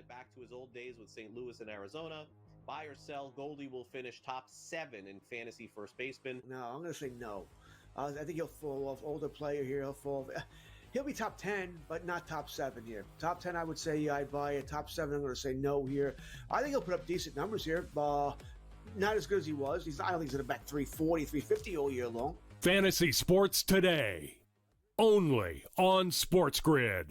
it back to his old days with St. Louis and Arizona. Buy or sell, Goldie will finish top 7 in fantasy first baseman. No, I'm going to say no. I think he'll fall off. Older player here, he'll fall off. He'll be top 10, but not top 7 here. Top 10, I would say, yeah, I'd buy it. Top 7, I'm going to say no here. I think he'll put up decent numbers here. Not as good as he was. I don't think he's going to bat 340, 350 all year long. Fantasy Sports Today, only on SportsGrid.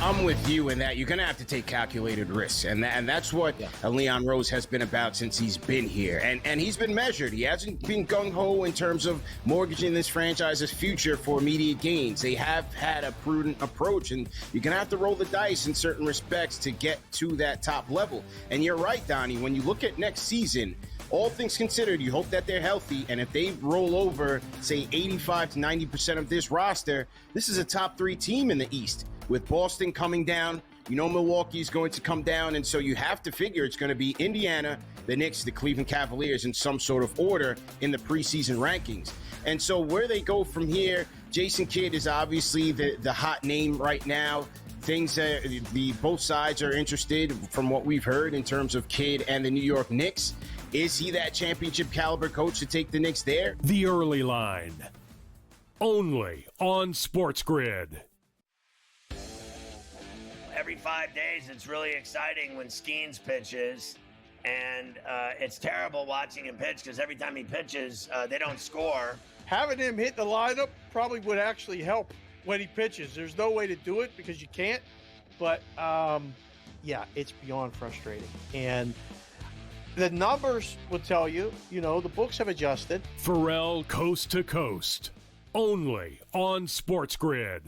I'm with you in that you're going to have to take calculated risks. And that's what Leon Rose has been about since he's been here. And he's been measured. He hasn't been gung-ho in terms of mortgaging this franchise's future for immediate gains. They have had a prudent approach, and you're going to have to roll the dice in certain respects to get to that top level. And you're right, Donnie, when you look at next season, all things considered, you hope that they're healthy, and if they roll over, say, 85 to 90% of this roster, this is a top 3 team in the East. With Boston coming down, you know Milwaukee is going to come down, and so you have to figure it's going to be Indiana, the Knicks, the Cleveland Cavaliers in some sort of order in the preseason rankings. And so where they go from here, Jason Kidd is obviously the hot name right now. Both sides are interested from what we've heard in terms of Kidd and the New York Knicks. Is he that championship caliber coach to take the Knicks there? The Early Line, only on SportsGrid. Every 5 days, it's really exciting when Skeens pitches, and it's terrible watching him pitch because every time he pitches, they don't score. Having him hit the lineup probably would actually help when he pitches. There's no way to do it because you can't, but yeah, it's beyond frustrating. And the numbers will tell you, the books have adjusted. Pharrell Coast to Coast, only on SportsGrid.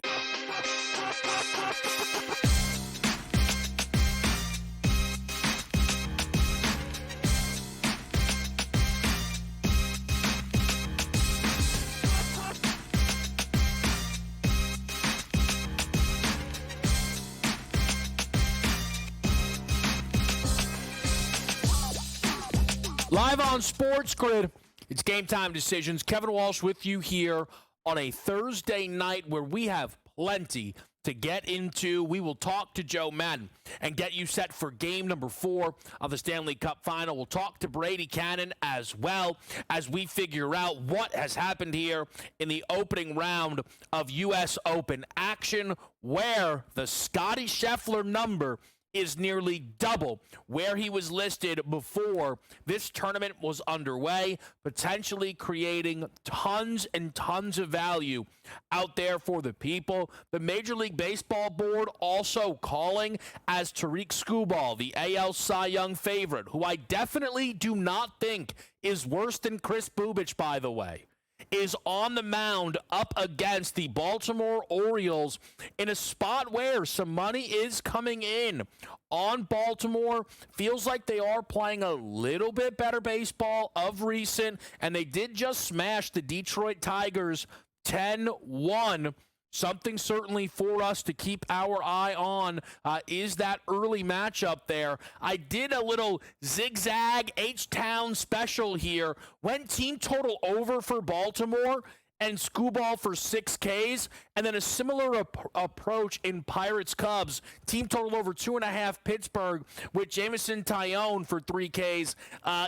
Live on SportsGrid, it's Game Time Decisions. Kevin Walsh with you here on a Thursday night where we have plenty to get into. We will talk to Joe Madden and get you set for game number 4 of the Stanley Cup Final. We'll talk to Brady Cannon as well as we figure out what has happened here in the opening round of U.S. Open action, where the Scotty Scheffler number is nearly double where he was listed before this tournament was underway, potentially creating tons and tons of value out there for the people. The Major League Baseball board also calling as Tariq Skubal, the AL Cy Young favorite, who I definitely do not think is worse than Chris Bubich, by the way, is on the mound up against the Baltimore Orioles in a spot where some money is coming in on Baltimore. Feels like they are playing a little bit better baseball of recent, and they did just smash the Detroit Tigers 10-1. Something certainly for us to keep our eye on is that early matchup there. I did a little zigzag H-Town special here. Went team total over for Baltimore and Skubal for 6 Ks, and then a similar approach in Pirates-Cubs. Team total over 2.5 Pittsburgh with Jameson Taillon for 3 Ks.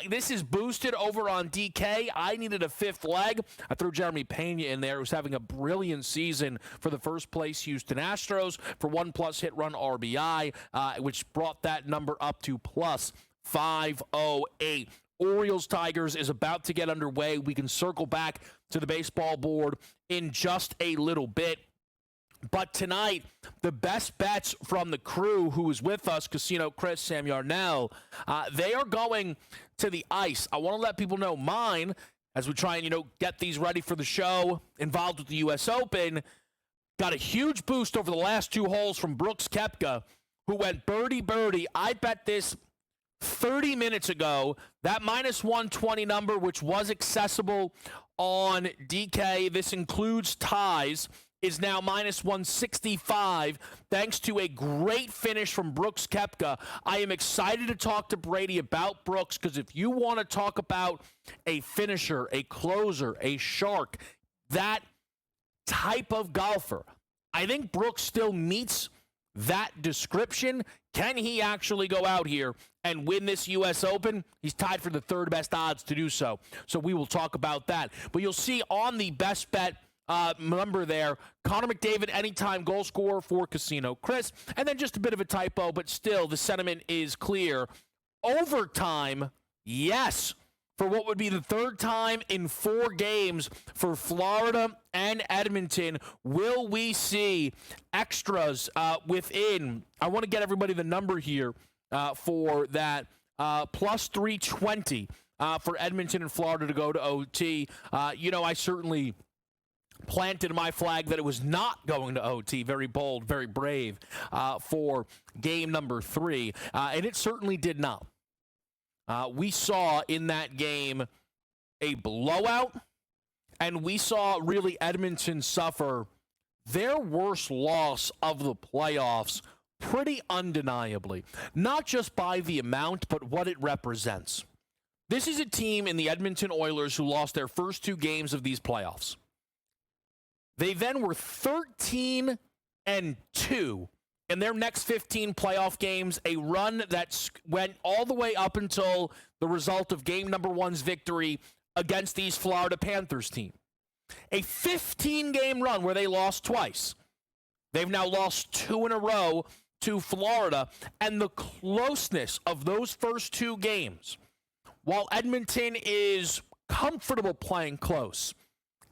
This is boosted over on DK. I needed a 5th leg. I threw Jeremy Pena in there, who's having a brilliant season for the first-place Houston Astros for 1+ hit run RBI, which brought that number up to plus 508. Orioles-Tigers is about to get underway. We can circle back to the baseball board in just a little bit. But tonight, the best bets from the crew who is with us, Casino Chris, Sam Yarnell, they are going to the ice. I want to let people know mine, as we try and, get these ready for the show, involved with the U.S. Open, got a huge boost over the last 2 holes from Brooks Koepka, who went birdie. I bet this 30 minutes ago. That minus 120 number, which was accessible on DK, this includes ties, is now minus 165 thanks to a great finish from Brooks Koepka. I am excited to talk to Brady about Brooks, because if you want to talk about a finisher, a closer, a shark, that type of golfer, I think Brooks still meets that description. Can he actually go out here and win this U.S. Open? He's tied for the third best odds to do so. So we will talk about that. But you'll see on the best bet number there, Connor McDavid, anytime goal scorer for Casino Chris. And then just a bit of a typo, but still the sentiment is clear. Overtime, yes, for what would be the third time in 4 games for Florida and Edmonton. Will we see extras within? I want to get everybody the number here for that. Plus 320 for Edmonton and Florida to go to OT. I certainly planted my flag that it was not going to OT. Very bold, very brave for game number 3. And it certainly did not. We saw in that game a blowout, and we saw really Edmonton suffer their worst loss of the playoffs pretty undeniably. Not just by the amount, but what it represents. This is a team in the Edmonton Oilers who lost their first 2 games of these playoffs. They then were 13-2 in their next 15 playoff games, a run that went all the way up until the result of game number 1's victory against these Florida Panthers team. A 15-game run where they lost twice. They've now lost 2 in a row to Florida, and the closeness of those first 2 games, while Edmonton is comfortable playing close,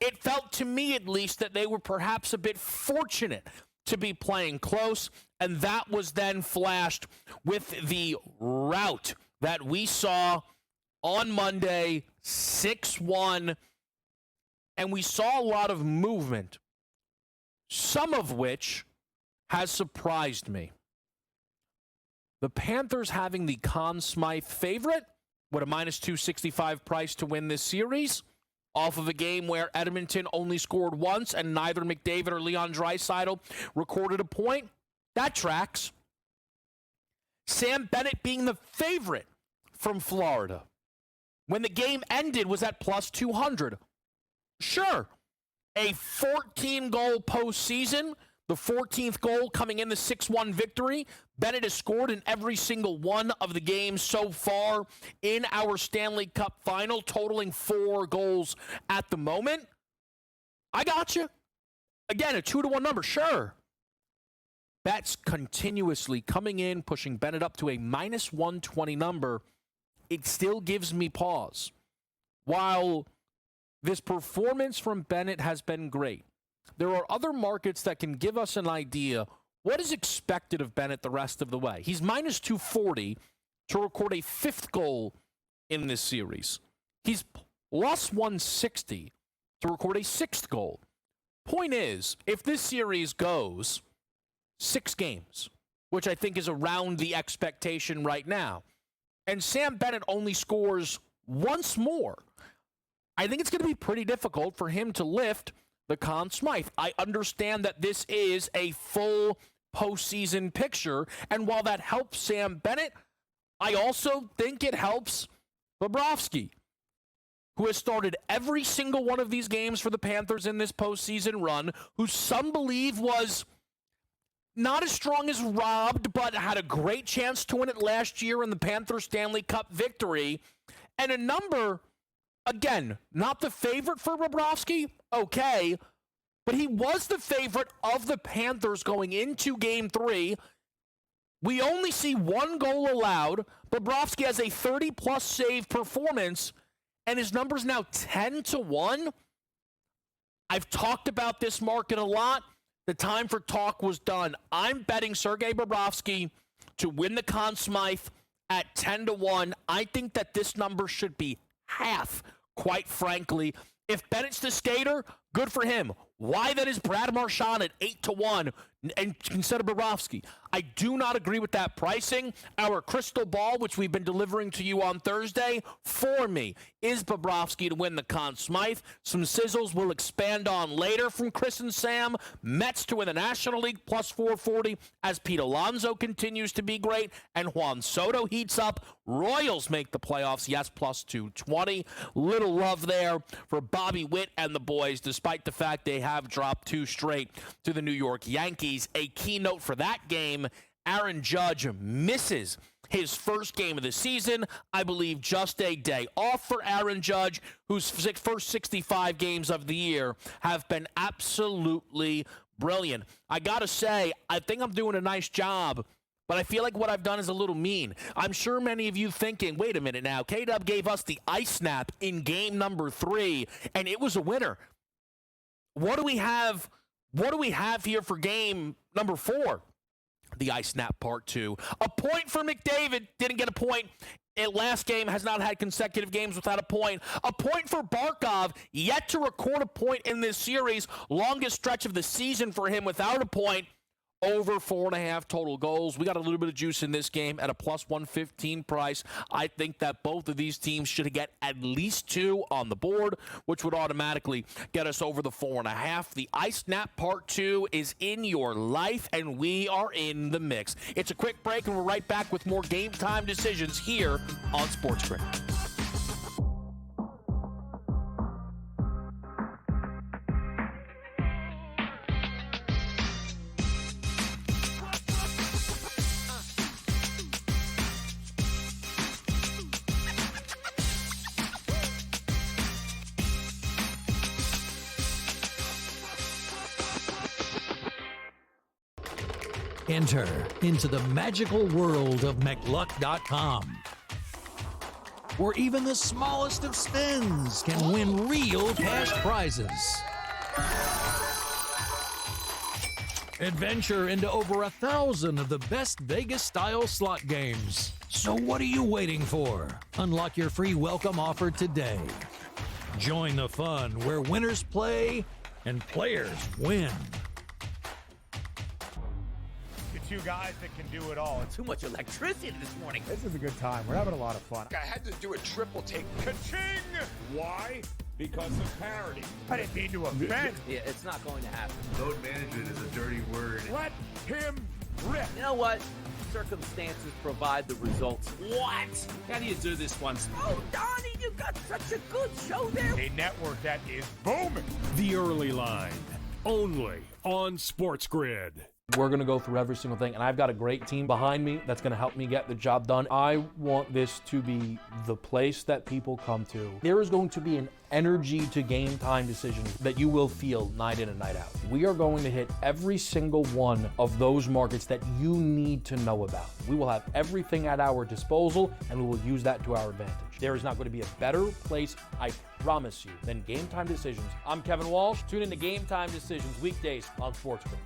it felt to me at least that they were perhaps a bit fortunate to be playing close, and that was then flashed with the rout that we saw on Monday, 6-1, and we saw a lot of movement, some of which has surprised me. The Panthers having the Conn Smythe favorite with a minus 265 price to win this series, off of a game where Edmonton only scored once and neither McDavid or Leon Draisaitl recorded a point. That tracks. Sam Bennett being the favorite from Florida when the game ended was at plus 200. Sure, a 14-goal postseason, the 14th goal coming in the 6-1 victory. Bennett has scored in every single one of the games so far in our Stanley Cup final, totaling 4 goals at the moment. I got you. Again, a 2-1 number, sure. Bets continuously coming in, pushing Bennett up to a minus 120 number. It still gives me pause. While this performance from Bennett has been great, there are other markets that can give us an idea what is expected of Bennett the rest of the way. He's minus 240 to record a 5th goal in this series. He's plus 160 to record a 6th goal. Point is, if this series goes 6 games, which I think is around the expectation right now, and Sam Bennett only scores once more, I think it's going to be pretty difficult for him to lift the Conn Smythe. I understand that this is a full postseason picture, and while that helps Sam Bennett, I also think it helps Bobrovsky, who has started every single one of these games for the Panthers in this postseason run, who some believe was not as strong as robbed, but had a great chance to win it last year in the Panthers Stanley Cup victory, and a number, again, not the favorite for Bobrovsky, okay, but he was the favorite of the Panthers going into Game 3. We only see 1 goal allowed. Bobrovsky has a 30-plus save performance, and his number's now 10-1. I've talked about this market a lot. The time for talk was done. I'm betting Sergei Bobrovsky to win the Conn Smythe at 10-1. I think that this number should be half, quite frankly. If Bennett's the skater, good for him. Why then is Brad Marchand at 8-1 and instead of Bobrovsky? I do not agree with that pricing. Our crystal ball, which we've been delivering to you on Thursday, for me, is Bobrovsky to win the Conn Smythe. Some sizzles we'll expand on later from Chris and Sam. Mets to win the National League plus 440 as Pete Alonso continues to be great and Juan Soto heats up. Royals make the playoffs, yes, plus 220. Little love there for Bobby Witt and the boys, despite the fact they have dropped 2 straight to the New York Yankees. always a keynote for that game. Aaron Judge misses his first game of the season. I believe just a day off for Aaron Judge, whose first 65 games of the year have been absolutely brilliant. I got to say, I think I'm doing a nice job, but I feel like what I've done is a little mean. I'm sure many of you thinking, wait a minute now, K-Dub gave us the ice snap in game number 3, and it was a winner. What do we have here for game number 4? The ice snap part 2. A point for McDavid. Didn't get a point. Last game, has not had consecutive games without a point. A point for Barkov, yet to record a point in this series. Longest stretch of the season for him without a point. Over 4.5 total goals. We got a little bit of juice in this game at a plus 115 price. I think that both of these teams should get at least 2 on the board, which would automatically get us over the 4.5. The ice snap part 2 is in your life, and we are in the mix. It's a quick break, and we're right back with more Game Time decisions here on SportsGrid. Enter into the magical world of McLuck.com, where even the smallest of spins can win real cash prizes. Adventure into over 1,000 of the best Vegas-style slot games. So what are you waiting for? Unlock your free welcome offer today. Join the fun where winners play and players win. Two guys that can do it all. Too much electricity this morning. This is a good time. We're having a lot of fun. I had to do a triple take. Ka-ching! Why? Because of parity. I didn't mean to offend. Yeah, it's not going to happen. Load management is a dirty word. Let him rip. You know what? Circumstances provide the results. What? How do you do this one? Oh, Donnie, you got such a good show there. A network that is booming. The Early Line, only on SportsGrid. We're going to go through every single thing, and I've got a great team behind me that's going to help me get the job done. I want this to be the place that people come to. There is going to be an energy to Game Time decisions that you will feel night in and night out. We are going to hit every single one of those markets that you need to know about. We will have everything at our disposal, and we will use that to our advantage. There is not going to be a better place, I promise you, than Game Time Decisions. I'm Kevin Walsh. Tune in to Game Time Decisions weekdays on SportsGrid.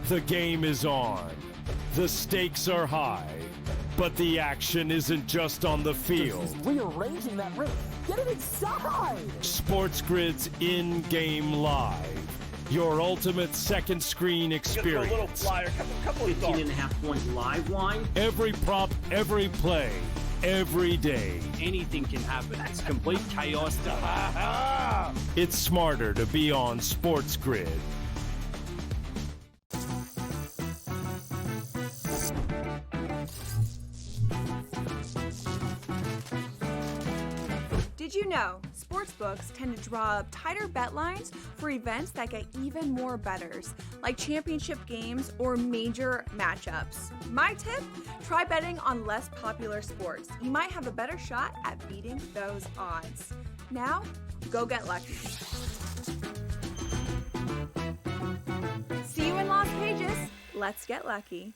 The game is on. The stakes are high. But the action isn't just on the field. He's rearranging that rim. Get it inside! SportsGrid's in-game live. Your ultimate second screen experience. A little flyer, couple 18.5 point live line. Every prop, every play, every day. Anything can happen. That's complete chaos. It's smarter to be on SportsGrid. Did you know sportsbooks tend to draw up tighter bet lines for events that get even more bettors, like championship games or major matchups? My tip, try betting on less popular sports. You might have a better shot at beating those odds. Now, go get lucky. See you in Las Vegas. Let's get lucky.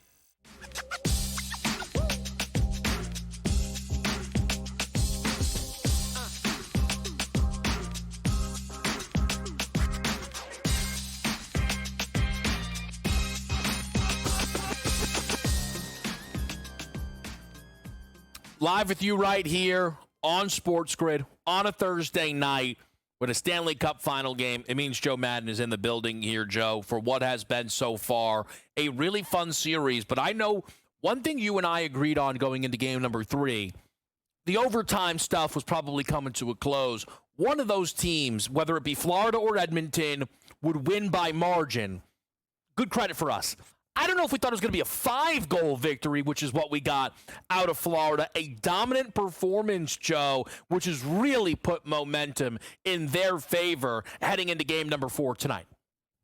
Live with you right here on SportsGrid on a Thursday night with a Stanley Cup final game. It means Joe Madden is in the building here, Joe, for what has been so far a really fun series. But I know one thing you and I agreed on going into game number 3, the overtime stuff was probably coming to a close. One of those teams, whether it be Florida or Edmonton, would win by margin. Good credit for us. I don't know if we thought it was going to be a 5-goal victory, which is what we got out of Florida. A dominant performance, Joe, which has really put momentum in their favor heading into game number 4 tonight.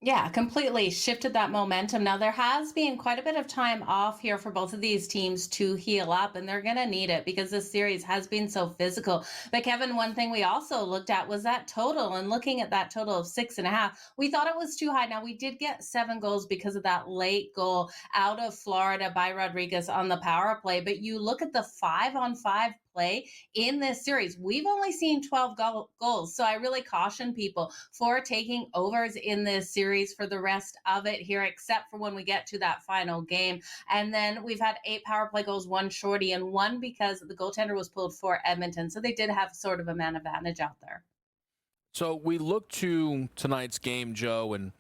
Yeah, completely shifted that momentum. Now, there has been quite a bit of time off here for both of these teams to heal up, and they're going to need it because this series has been so physical. But, Kevin, one thing we also looked at was that total, and looking at that total of 6.5, we thought it was too high. Now, we did get 7 goals because of that late goal out of Florida by Rodriguez on the power play. But you look at the 5-on-5 play in this series, we've only seen 12 goals. So I really caution people for taking overs in this series for the rest of it here, except for when we get to that final game. And then we've had 8 power play goals, 1 shorty, and 1 because the goaltender was pulled for Edmonton. So they did have sort of a man advantage out there. So we look to tonight's game, Joe, and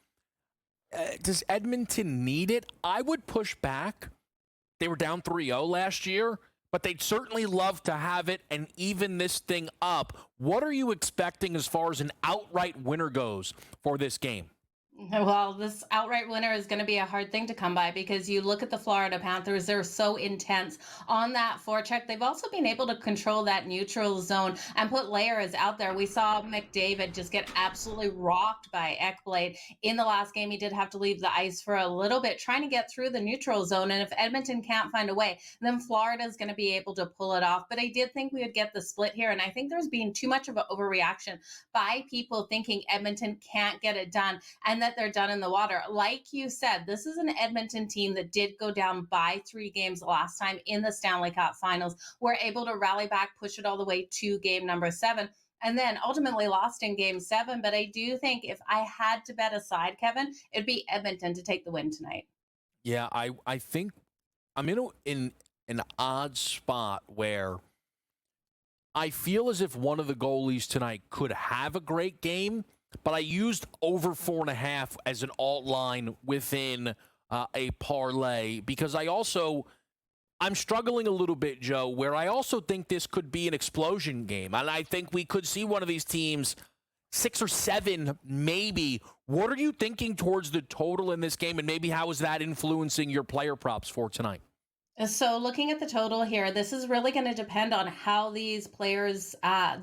does Edmonton need it? I would push back. They were down 3-0 last year, but they'd certainly love to have it and even this thing up. What are you expecting as far as an outright winner goes for this game? Well, this outright winner is going to be a hard thing to come by because you look at the Florida Panthers, they're so intense on that forecheck. They've also been able to control that neutral zone and put layers out there. We saw McDavid just get absolutely rocked by Ekblad in the last game. He did have to leave the ice for a little bit trying to get through the neutral zone. And if Edmonton can't find a way, then Florida is going to be able to pull it off. But I did think we would get the split here. And I think there's been too much of an overreaction by people thinking Edmonton can't get it done and that they're done in the water. Like you said, this is an Edmonton team that did go down by 3 games last time in the Stanley Cup Finals. Were able to rally back, push it all the way to game number 7, and then ultimately lost in game 7. But I do think if I had to bet a side, Kevin, it'd be Edmonton to take the win tonight. Yeah, I think I'm in an odd spot where I feel as if one of the goalies tonight could have a great game, but I used over 4.5 as an alt line within a parlay because I'm struggling a little bit, Joe, where I also think this could be an explosion game. And I think we could see one of these teams 6 or 7, maybe. What are you thinking towards the total in this game, and maybe how is that influencing your player props for tonight? So looking at the total here, this is really going to depend on how these players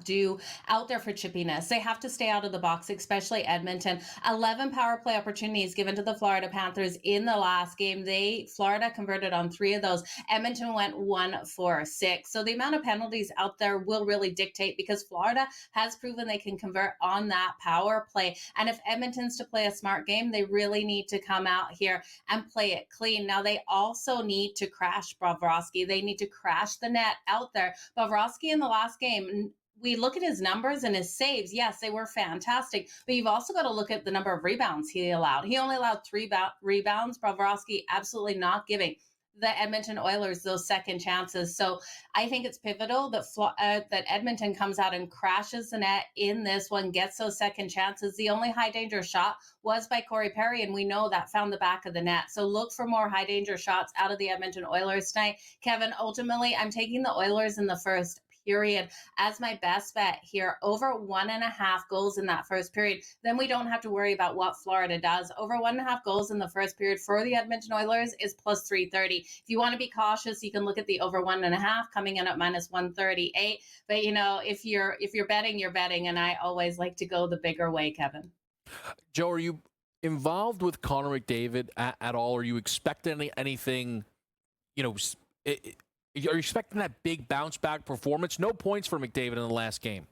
do out there for chippiness. They have to stay out of the box, especially Edmonton. 11 power play opportunities given to the Florida Panthers in the last game. Florida converted on 3 of those. Edmonton went 1 for 6. So the amount of penalties out there will really dictate because Florida has proven they can convert on that power play. And if Edmonton's to play a smart game, they really need to come out here and play it clean. Now they also need to crash Bobrovsky. They need to crash the net out there. Bobrovsky in the last game, we look at his numbers and his saves. Yes, they were fantastic, but you've also got to look at the number of rebounds he allowed. He only allowed 3 rebounds. Bobrovsky absolutely not giving the Edmonton Oilers those second chances. So I think it's pivotal that Edmonton comes out and crashes the net in this one, gets those second chances. The only high danger shot was by Corey Perry, and we know that found the back of the net. So look for more high danger shots out of the Edmonton Oilers tonight. Kevin, ultimately, I'm taking the Oilers in the first period as my best bet here. Over 1.5 goals in that first period. Then we don't have to worry about what Florida does. Over 1.5 goals in the first period for the Edmonton Oilers is plus 330. If you want to be cautious, you can look at the over 1.5 coming in at minus 138. But if you're betting, you're betting, and I always like to go the bigger way, Kevin. Joe, are you involved with Connor McDavid at all? Are you expecting anything? Are you expecting that big bounce back performance? No points for McDavid in the last game.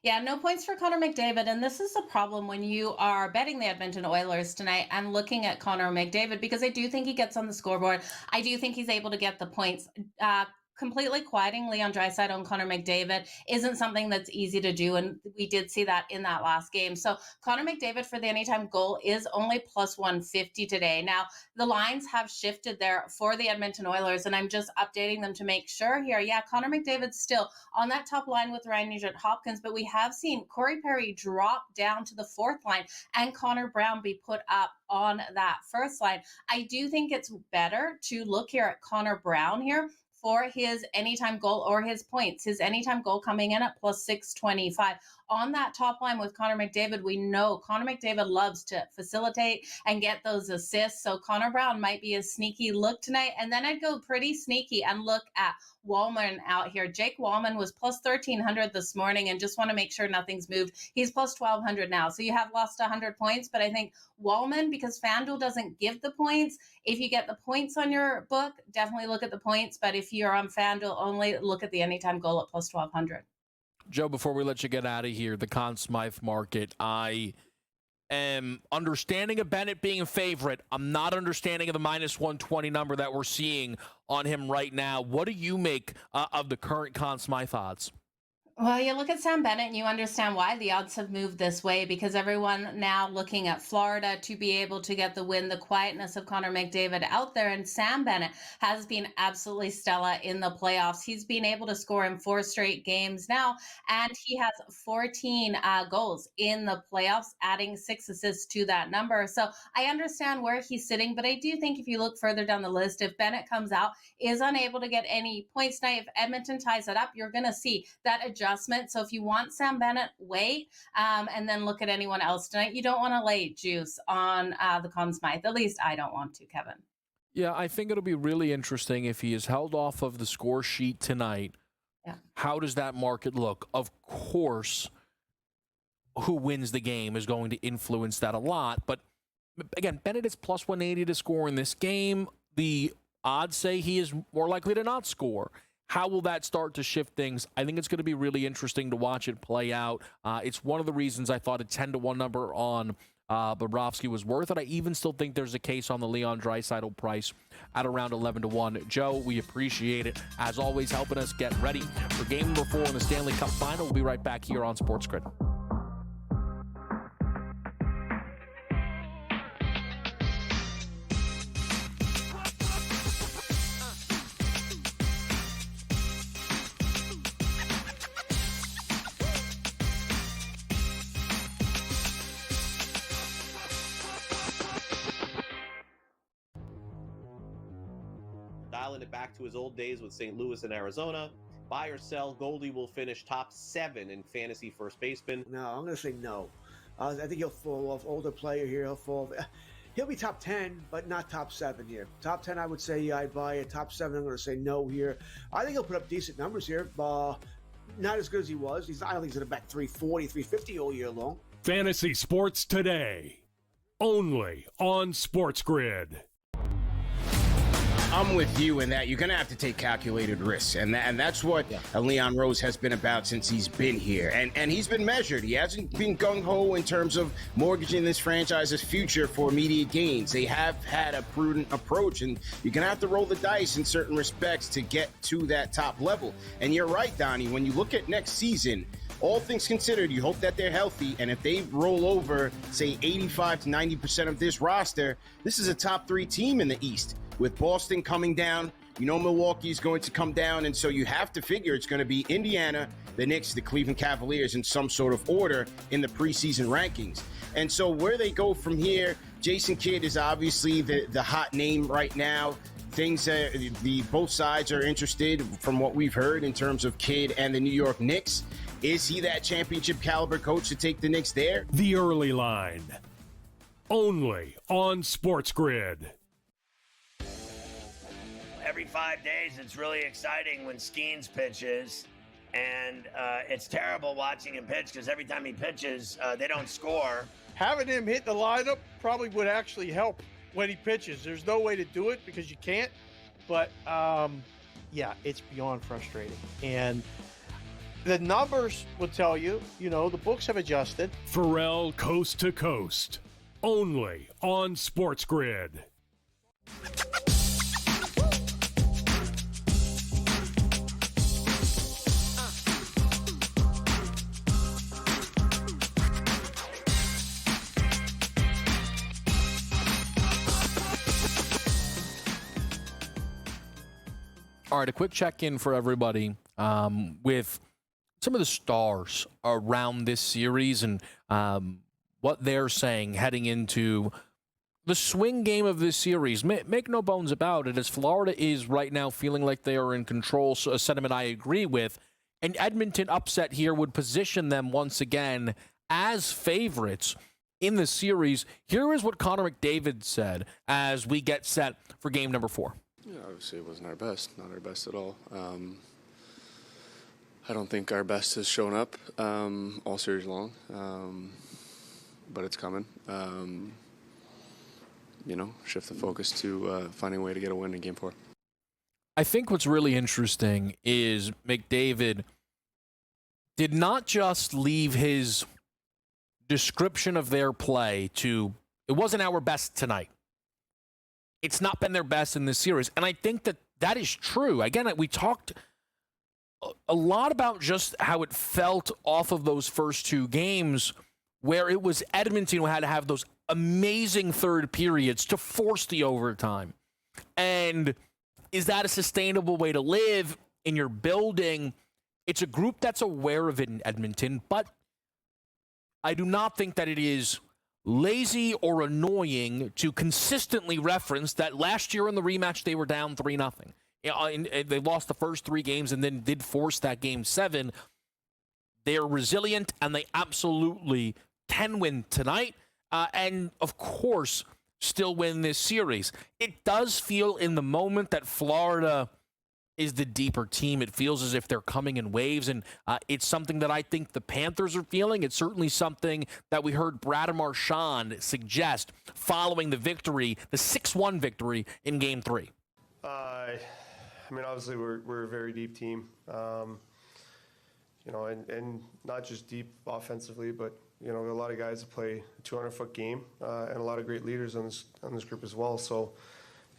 Yeah, no points for Connor McDavid. And this is a problem when you are betting the Edmonton Oilers tonight and looking at Connor McDavid, because I do think he gets on the scoreboard. I do think he's able to get the points. Completely quieting Leon Draisaitl and Connor McDavid isn't something that's easy to do, and we did see that in that last game. So Connor McDavid for the anytime goal is only plus 150 today. Now, the lines have shifted there for the Edmonton Oilers, and I'm just updating them to make sure here. Yeah, Connor McDavid's still on that top line with Ryan Nugent-Hopkins, but we have seen Corey Perry drop down to the 4th line and Connor Brown be put up on that 1st line. I do think it's better to look here at Connor Brown here for his anytime goal or his points. His anytime goal coming in at plus 625. on that top line with Connor McDavid, we know Connor McDavid loves to facilitate and get those assists. So Connor Brown might be a sneaky look tonight. And then I'd go pretty sneaky and look at Wallman out here. Jake Wallman was plus 1,300 this morning, and just want to make sure nothing's moved. He's plus 1,200 now. So you have lost 100 points, but I think Wallman, because FanDuel doesn't give the points, if you get the points on your book, definitely look at the points. But if you're on FanDuel only, look at the anytime goal at plus 1,200. Joe, before we let you get out of here, the Conn Smythe market, I am understanding of Bennett being a favorite. I'm not understanding of the minus 120 number that we're seeing on him right now. What do you make of the current Conn Smythe odds? Well, you look at Sam Bennett and you understand why the odds have moved this way, because everyone now looking at Florida to be able to get the win, the quietness of Connor McDavid out there. And Sam Bennett has been absolutely stellar in the playoffs. He's been able to score in 4 straight games now, and he has 14 goals in the playoffs, adding 6 assists to that number. So I understand where he's sitting, but I do think if you look further down the list, if Bennett comes out, is unable to get any points tonight, if Edmonton ties it up, you're going to see that adjustment. So if you want Sam Bennett, wait, and then look at anyone else tonight. You don't want to lay juice on the Conn Smythe. At least I don't want to, Kevin. Yeah, I think it'll be really interesting if he is held off of the score sheet tonight. Yeah. How does that market look? Of course, who wins the game is going to influence that a lot. But again, Bennett is plus 180 to score in this game. The odds say he is more likely to not score. How will that start to shift things? I think it's going to be really interesting to watch it play out. It's one of the reasons I thought a 10-1 number on Bobrovsky was worth it. I even still think there's a case on the Leon Draisaitl price at around 11-1. Joe, we appreciate it. As always, helping us get ready for game number 4 in the Stanley Cup Final. We'll be right back here on SportsGrid. Dialing it back to his old days with St. Louis and Arizona. Buy or sell, Goldie will finish top 7 in fantasy first baseman. No, I'm going to say no. I think he'll fall off. Older player here, he'll be top 10, but not top 7 here. Top 10, I would say I'd buy it. Top 7, I'm going to say no here. I think he'll put up decent numbers here. Not as good as he was. I don't think he's going to bat 340, 350 all year long. Fantasy Sports Today, only on SportsGrid. I'm with you in that you're going to have to take calculated risks. And that's what Leon Rose has been about since he's been here. And he's been measured. He hasn't been gung-ho in terms of mortgaging this franchise's future for immediate gains. They have had a prudent approach, and you're going to have to roll the dice in certain respects to get to that top level. And you're right, Donnie, when you look at next season, all things considered, you hope that they're healthy, and if they roll over, say, 85 to 90% of this roster, this is a top 3 team in the East. With Boston coming down, you know Milwaukee is going to come down, and so you have to figure it's going to be Indiana, the Knicks, the Cleveland Cavaliers in some sort of order in the preseason rankings. And so where they go from here, Jason Kidd is obviously the hot name right now. Both sides are interested from what we've heard in terms of Kidd and the New York Knicks. Is he that championship caliber coach to take the Knicks there? The early line, only on SportsGrid. Every 5 days, it's really exciting when Skeens pitches, and it's terrible watching him pitch because every time he pitches, they don't score. Having him hit the lineup probably would actually help when he pitches. There's no way to do it because you can't, but yeah, it's beyond frustrating. And the numbers will tell you, the books have adjusted. Pharrell Coast to Coast, only on SportsGrid. All right, a quick check-in for everybody with some of the stars around this series and what they're saying heading into the swing game of this series. Make no bones about it, as Florida is right now feeling like they are in control, so a sentiment I agree with, An Edmonton upset here would position them once again as favorites in the series. Here is what Connor McDavid said as we get set for game number 4. Yeah, obviously it wasn't our best, not our best at all. I don't think our best has shown up all series long, but it's coming. Shift the focus to finding a way to get a win in Game 4. I think what's really interesting is McDavid did not just leave his description of their play to, it wasn't our best tonight. It's not been their best in this series. And I think that that is true. Again, we talked a lot about just how it felt off of those first 2 games where it was Edmonton who had to have those amazing third periods to force the overtime. And is that a sustainable way to live in your building? It's a group that's aware of it in Edmonton, but I do not think that it is lazy or annoying to consistently reference that last year in the rematch they were down 3-0. They lost the first 3 games and then did force that game 7. They're resilient, and they absolutely can win tonight. And, of course, still win this series. It does feel in the moment that Florida is the deeper team. It feels as if they're coming in waves, and it's something that I think the Panthers are feeling. It's certainly something that we heard Brad Marchand suggest following the victory, the 6-1 victory in Game 3. Obviously we're a very deep team, and not just deep offensively, but a lot of guys that play a 200-foot game, and a lot of great leaders on this group as well. So,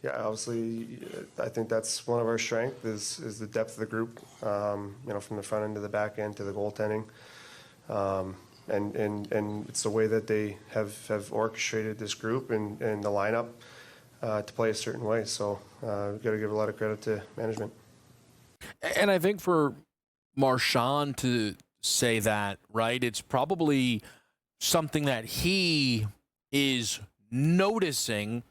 yeah, obviously, I think that's one of our strengths is the depth of the group. From the front end to the back end to the goaltending, and it's the way that they have orchestrated this group and the lineup to play a certain way. So, we've got to give a lot of credit to management. And I think for Marchand to say that, right, it's probably something that he is noticing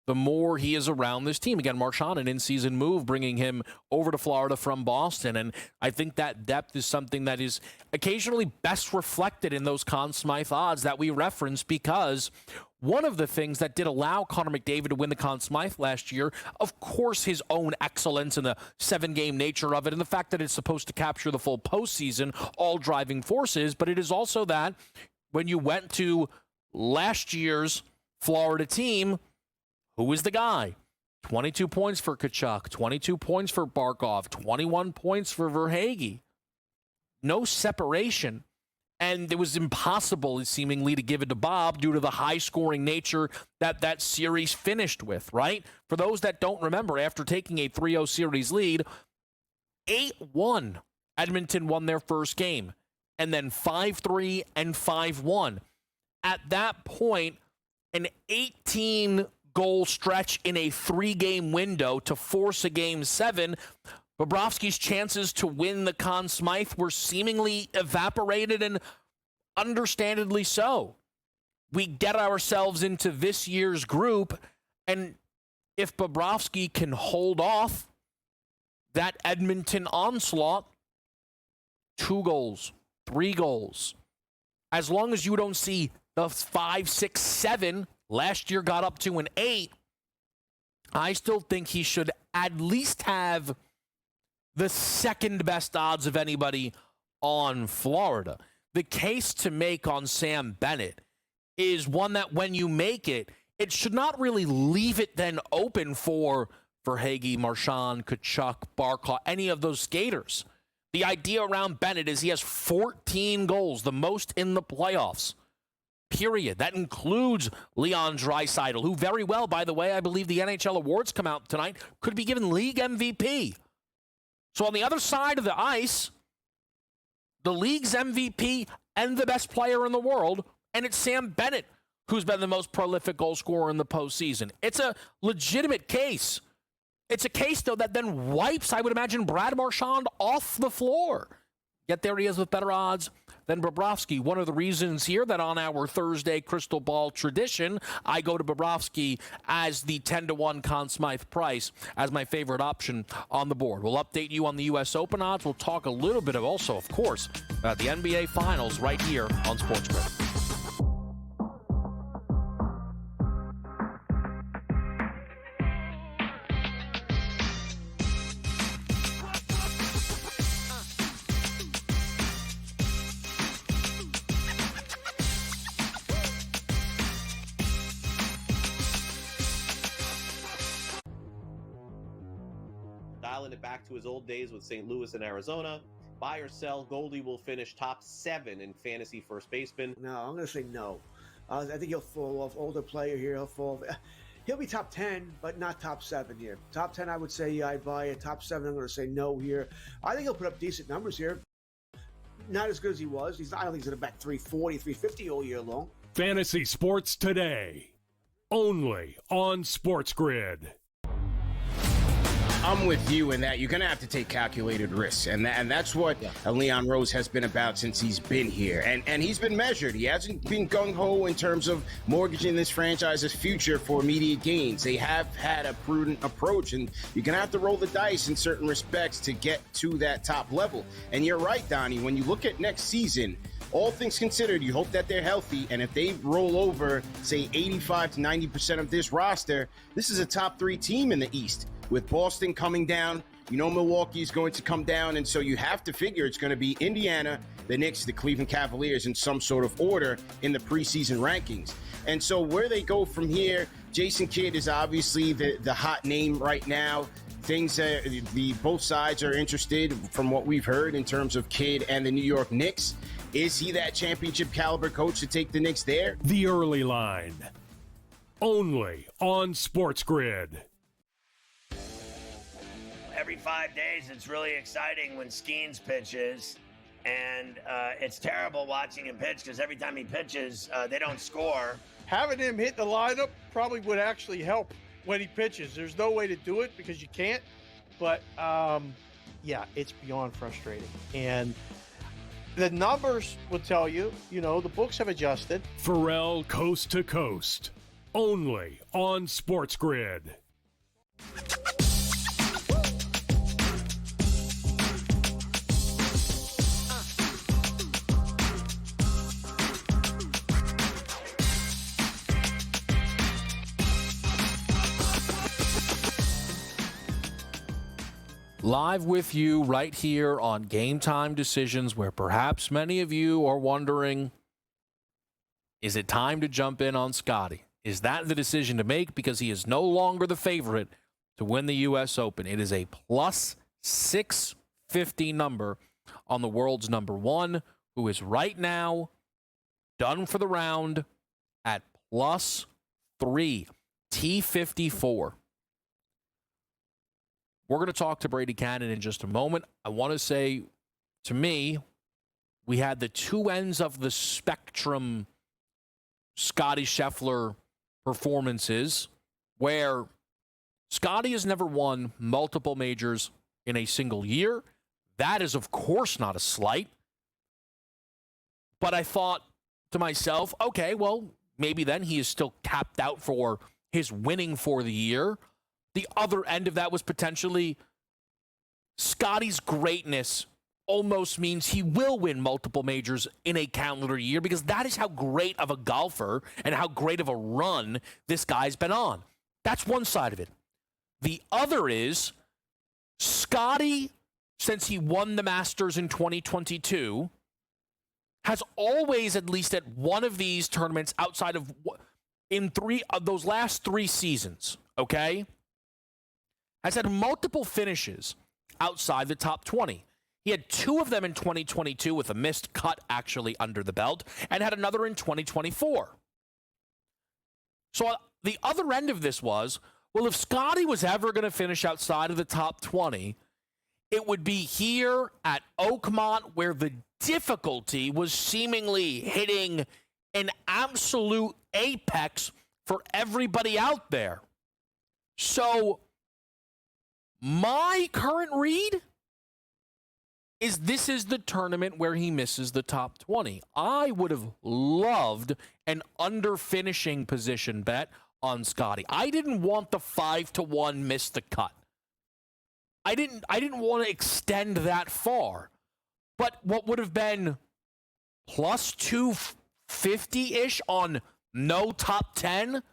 the more he is around this team. Again, Marchand, an in-season move, bringing him over to Florida from Boston. And I think that depth is something that is occasionally best reflected in those Conn Smythe odds that we reference, because one of the things that did allow Connor McDavid to win the Conn Smythe last year, of course, his own excellence and the 7-game nature of it and the fact that it's supposed to capture the full postseason, all driving forces. But it is also that when you went to last year's Florida team, who was the guy? 22 points for Tkachuk, 22 points for Barkov, 21 points for Verhaeghe. No separation. And it was impossible, seemingly, to give it to Bob due to the high-scoring nature that series finished with, right? For those that don't remember, after taking a 3-0 series lead, 8-1, Edmonton won their first game, and then 5-3 and 5-1. At that point, an 18-goal stretch in a 3-game window to force a Game 7, Bobrovsky's chances to win the Conn Smythe were seemingly evaporated, and understandably so. We get ourselves into this year's group, and if Bobrovsky can hold off that Edmonton onslaught, 2 goals, 3 goals, as long as you don't see the 5, 6, 7, last year got up to an 8, I still think he should at least have the second best odds of anybody on Florida. The case to make on Sam Bennett is one that when you make it, it should not really leave it then open for Verhaeghe, Marchand, Tkachuk, Barkov, any of those skaters. The idea around Bennett is he has 14 goals, the most in the playoffs, period. That includes Leon Draisaitl, who very well, by the way, I believe the NHL awards come out tonight, could be given league MVP. So on the other side of the ice, the league's MVP and the best player in the world, and it's Sam Bennett, who's been the most prolific goal scorer in the postseason. It's a legitimate case. It's a case, though, that then wipes, I would imagine, Brad Marchand off the floor. Yet there he is with better odds than Bobrovsky. One of the reasons here that on our Thursday crystal ball tradition, I go to Bobrovsky as the 10-1 Conn Smythe price as my favorite option on the board. We'll update you on the U.S. Open odds. We'll talk a little bit of also, of course, about the NBA Finals right here on SportsGrid. Dialing it back to his old days with St. Louis and Arizona. Buy or sell, Goldie will finish top 7 in fantasy first baseman. No, I'm going to say no. I think he'll fall off. Older player here, he'll be top 10, but not top 7 here. Top 10, I would say I'd buy it. Top 7, I'm going to say no here. I think he'll put up decent numbers here. Not as good as he was. I don't think he's going to bat 340, 350 all year long. Fantasy Sports Today, only on SportsGrid. I'm with you in that you're going to have to take calculated risks. And that's what Leon Rose has been about since he's been here. And he's been measured. He hasn't been gung-ho in terms of mortgaging this franchise's future for immediate gains. They have had a prudent approach, and you're going to have to roll the dice in certain respects to get to that top level. And you're right, Donnie, when you look at next season, all things considered, you hope that they're healthy, and if they roll over, say, 85 to 90% of this roster, this is a top 3 team in the East. With Boston coming down, Milwaukee is going to come down, and so you have to figure it's going to be Indiana, the Knicks, the Cleveland Cavaliers in some sort of order in the preseason rankings. And so where they go from here, Jason Kidd is obviously the hot name right now. Both sides are interested from what we've heard in terms of Kidd and the New York Knicks. Is he that championship caliber coach to take the Knicks there? The Early Line, only on SportsGrid. Every 5 days, it's really exciting when Skeens pitches, and it's terrible watching him pitch because every time he pitches, they don't score. Having him hit the lineup probably would actually help when he pitches. There's no way to do it because you can't, but yeah, it's beyond frustrating. And the numbers will tell you, the books have adjusted. Pharrell Coast to Coast, only on SportsGrid. Live with you right here on Game Time Decisions, where perhaps many of you are wondering, is it time to jump in on Scotty? Is that the decision to make? Because he is no longer the favorite to win the U.S. Open. It is a plus 650 number on the world's number 1, who is right now done for the round at plus 3, T54. We're going to talk to Brady Cannon in just a moment. I want to say, to me, we had the two ends of the spectrum Scotty Scheffler performances, where Scotty has never won multiple majors in a single year. That is, of course, not a slight. But I thought to myself, okay, well, maybe then he is still capped out for his winning for the year. The other end of that was potentially Scotty's greatness almost means he will win multiple majors in a calendar year, because that is how great of a golfer and how great of a run this guy's been on. That's one side of it. The other is Scotty, since he won the Masters in 2022, has always, at least at one of these tournaments outside of in 3 of those last 3 seasons, okay, has had multiple finishes outside the top 20. He had 2 of them in 2022 with a missed cut actually under the belt, and had another in 2024. So the other end of this was, well, if Scotty was ever going to finish outside of the top 20, it would be here at Oakmont, where the difficulty was seemingly hitting an absolute apex for everybody out there. So my current read is this is the tournament where he misses the top 20. I would have loved an under-finishing position bet on Scotty. I didn't want the 5-1 miss the cut. I didn't want to extend that far. But what would have been plus 250-ish on no top 10?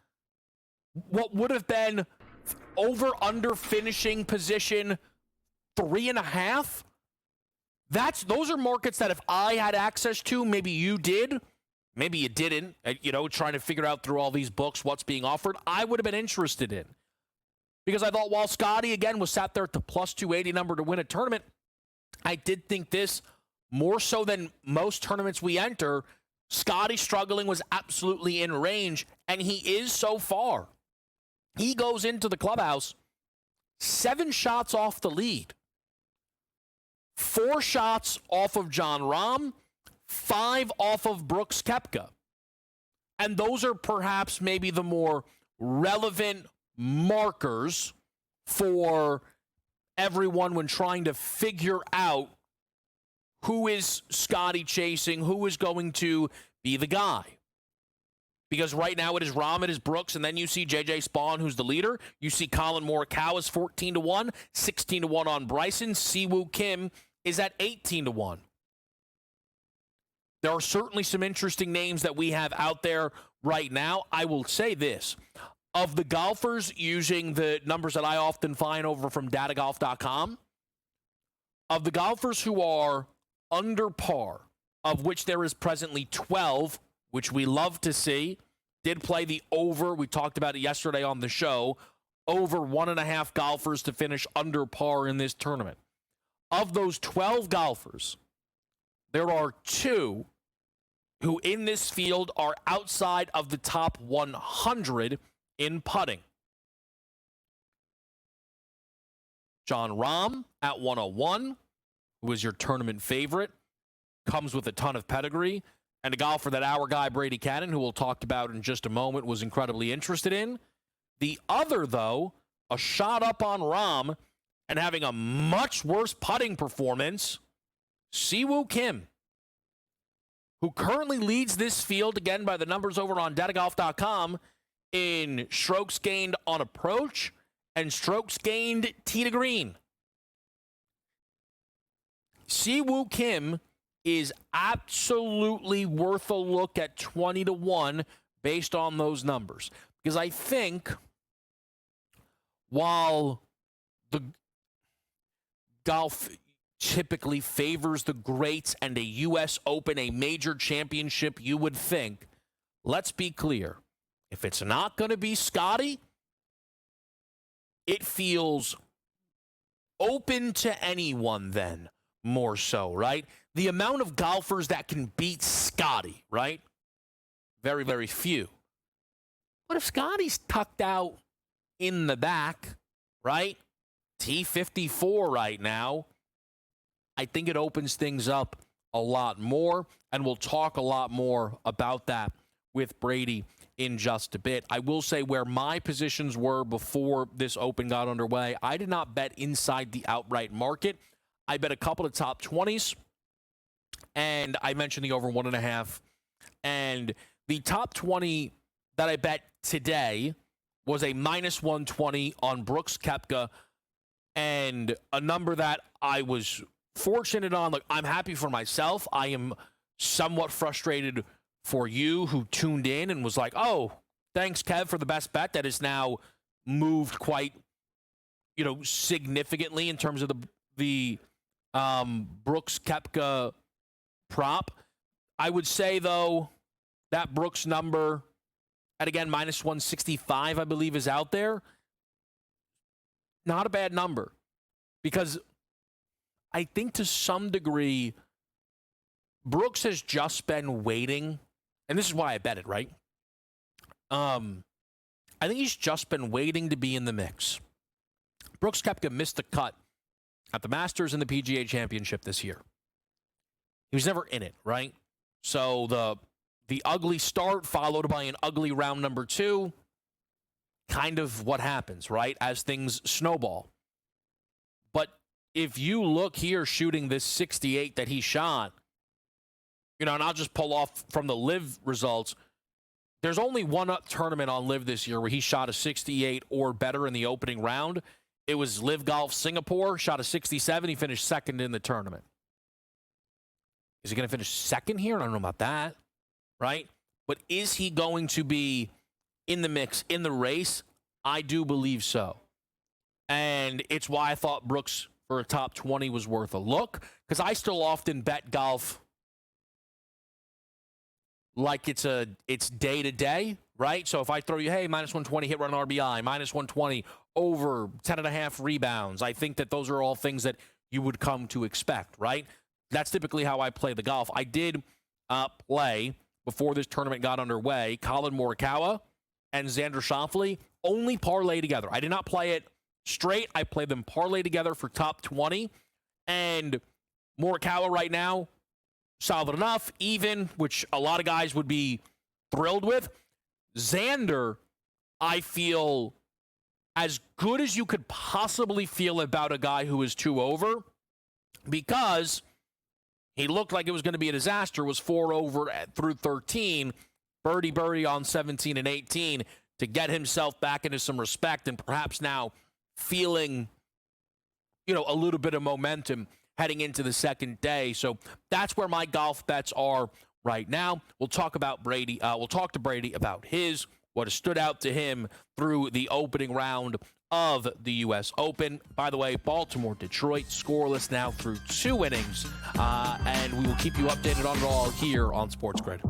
What would have been over-under finishing position 3.5? Those are markets that if I had access to, maybe you did, maybe you didn't, trying to figure out through all these books what's being offered, I would have been interested in. Because I thought while Scotty, again, was sat there at the plus 280 number to win a tournament, I did think this, more so than most tournaments we enter, Scotty struggling was absolutely in range, and he is so far. He goes into the clubhouse 7 shots off the lead. 4 shots off of Jon Rahm, 5 off of Brooks Koepka. And those are perhaps maybe the more relevant markers for everyone when trying to figure out who is Scotty chasing, who is going to be the guy. Because right now it is Rahm, it is Brooks, and then you see J.J. Spawn, who's the leader. You see Colin Morikawa is 14-1, 16-1 on Bryson. Siwoo Kim is at 18-1. There are certainly some interesting names that we have out there right now. I will say this. Of the golfers using the numbers that I often find over from datagolf.com, of the golfers who are under par, of which there is presently 12, which we love to see, did play the over. We talked about it yesterday on the show. Over 1.5 golfers to finish under par in this tournament. Of those 12 golfers, there are 2 who in this field are outside of the top 100 in putting. Jon Rahm at 101, who is your tournament favorite, comes with a ton of pedigree. And a golfer that our guy Brady Cannon, who we'll talk about in just a moment, was incredibly interested in. The other, though, a shot up on Rahm and having a much worse putting performance, Siwoo Kim, who currently leads this field, again, by the numbers over on datagolf.com, in strokes gained on approach and strokes gained tee to green. Siwoo Kim is absolutely worth a look at 20-1 based on those numbers. Because I think while the golf typically favors the greats and a U.S. Open, a major championship, you would think, let's be clear, if it's not going to be Scotty, it feels open to anyone then, more so, right? The amount of golfers that can beat Scotty, right? Very, very few. But if Scotty's tucked out in the back, right? T54 right now, I think it opens things up a lot more, and we'll talk a lot more about that with Brady in just a bit. I will say where my positions were before this Open got underway, I did not bet inside the outright market. I bet a couple of top 20s, and I mentioned the over 1.5. And the top 20 that I bet today was a minus 120 on Brooks Koepka, and a number that I was fortunate on. Like, I'm happy for myself. I am somewhat frustrated for you who tuned in and was like, oh, thanks, Kev, for the best bet. That has now moved quite, significantly in terms of the Brooks Koepka prop. I would say, though, that Brooks number at, again, minus 165, I believe, is out there. Not a bad number, because I think to some degree, Brooks has just been waiting, and this is why I bet it, right? I think he's just been waiting to be in the mix. Brooks Koepka missed the cut at the Masters and the PGA Championship this year. He was never in it, right? So the ugly start followed by an ugly round number 2, kind of what happens, right, as things snowball. But if you look here shooting this 68 that he shot, and I'll just pull off from the live results. There's only one tournament on live this year where he shot a 68 or better in the opening round. It was Live Golf Singapore, shot a 67. He finished second in the tournament. Is he going to finish second here? I don't know about that, right? But is he going to be in the mix, in the race? I do believe so. And it's why I thought Brooks for a top 20 was worth a look, because I still often bet golf like it's day to day, right? So if I throw you, hey, minus 120 hit run RBI, minus 120 over 10.5 rebounds, I think that those are all things that you would come to expect, right? That's typically how I play the golf. I did play, before this tournament got underway, Colin Morikawa and Xander Schauffele only parlay together. I did not play it straight. I played them parlay together for top 20. And Morikawa right now, solid enough, even, which a lot of guys would be thrilled with. Xander, I feel as good as you could possibly feel about a guy who is 2 over, because he looked like it was going to be a disaster, was 4 over through 13, birdie on 17 and 18 to get himself back into some respect, and perhaps now feeling, a little bit of momentum heading into the second day. So that's where my golf bets are right now. We'll talk about Brady. We'll talk to Brady about what has stood out to him through the opening round of the U.S. Open. By the way, Baltimore, Detroit, scoreless now through 2 innings. And we will keep you updated on it all here on SportsGrid.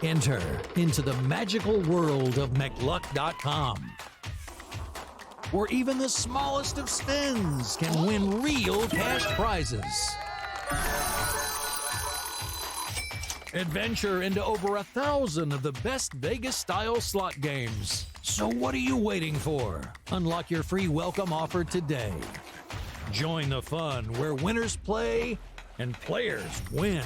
Enter into the magical world of McLuck.com, where even the smallest of spins can win real cash prizes. Adventure into over 1,000 of the best Vegas-style slot games. So what are you waiting for? Unlock your free welcome offer today. Join the fun where winners play and players win.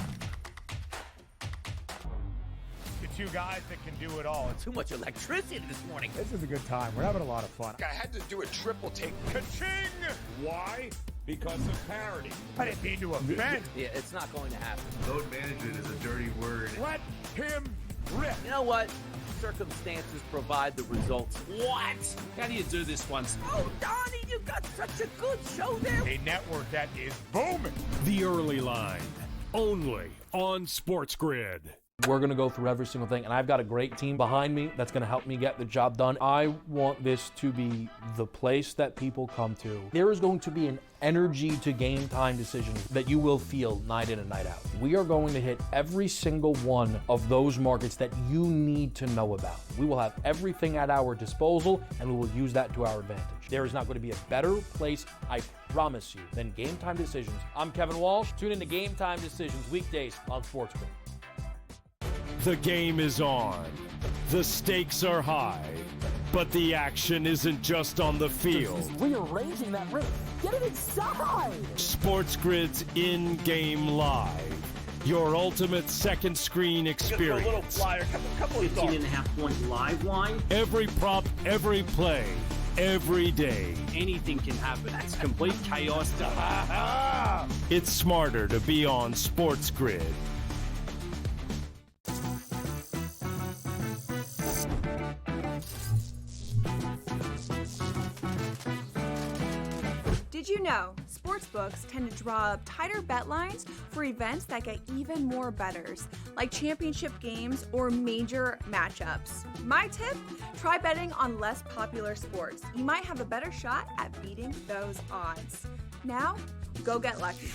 2 guys that can do it all. Too much electricity this morning. This is a good time. We're having a lot of fun. I had to do a triple take. Ka-ching! Why? Because of parity. I didn't mean to offend. Yeah, it's not going to happen. Load management is a dirty word. Let him rip. You know what? Circumstances provide the results. What? How do you do this once? Oh, Donnie, you got such a good show there. A network that is booming. The Early Line, only on SportsGrid. We're going to go through every single thing, and I've got a great team behind me that's going to help me get the job done. I want this to be the place that people come to. There is going to be an energy to game time decisions that you will feel night in and night out. We are going to hit every single one of those markets that you need to know about. We will have everything at our disposal, and we will use that to our advantage. There is not going to be a better place, I promise you, than Game Time Decisions. I'm Kevin Walsh. Tune in to Game Time Decisions weekdays on SportsGrid. The game is on. The stakes are high. But the action isn't just on the field. He's rearranging that roof. Get it inside! SportsGrid's in-game live. Your ultimate second screen experience. A little flyer, couple of 15.5-point live line. Every prop, every play, every day. Anything can happen. That's complete chaos. It's smarter to be on SportsGrid. Did you know sportsbooks tend to draw up tighter bet lines for events that get even more bettors, like championship games or major matchups? My tip, try betting on less popular sports. You might have a better shot at beating those odds. Now, go get lucky.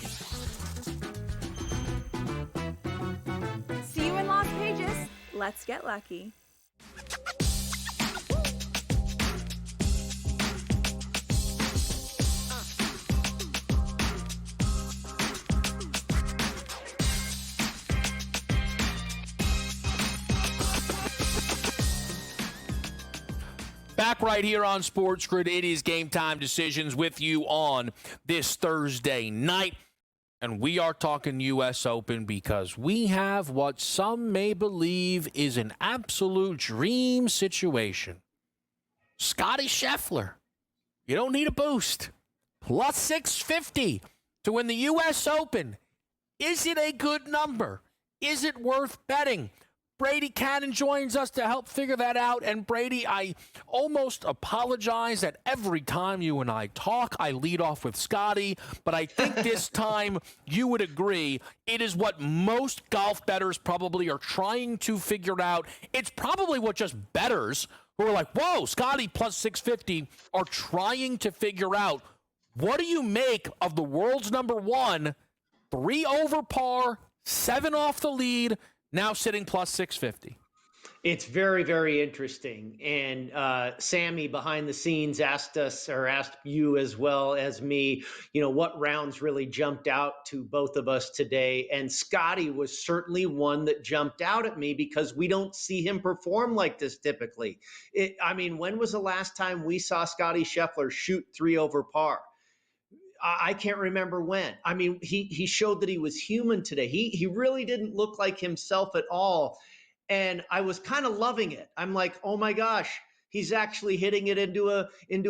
See you in Las Vegas. Let's get lucky. Back right here on Sports Grid. It is Game Time Decisions with you on this Thursday night. And we are talking U.S. Open because we have what some may believe is an absolute dream situation. Scottie Scheffler. You don't need a boost. Plus 650 to win the U.S. Open. Is it a good number? Is it worth betting? Brady Cannon joins us to help figure that out. And Brady, I almost apologize that every time you and I talk, I lead off with Scotty. But I think this time you would agree it is what most golf bettors probably are trying to figure out. It's probably what just bettors who are like, whoa, Scotty plus 650 are trying to figure out. What do you make of the world's number one, 3 over par, 7 off the lead, now sitting plus 650? It's very, very interesting. And Sammy behind the scenes asked you as well as me, what rounds really jumped out to both of us today. And Scotty was certainly one that jumped out at me because we don't see him perform like this typically. When was the last time we saw Scottie Scheffler shoot 3 over par? I can't remember when. He showed that he was human today. He really didn't look like himself at all. And I was kind of loving it. I'm like, oh my gosh, he's actually hitting it into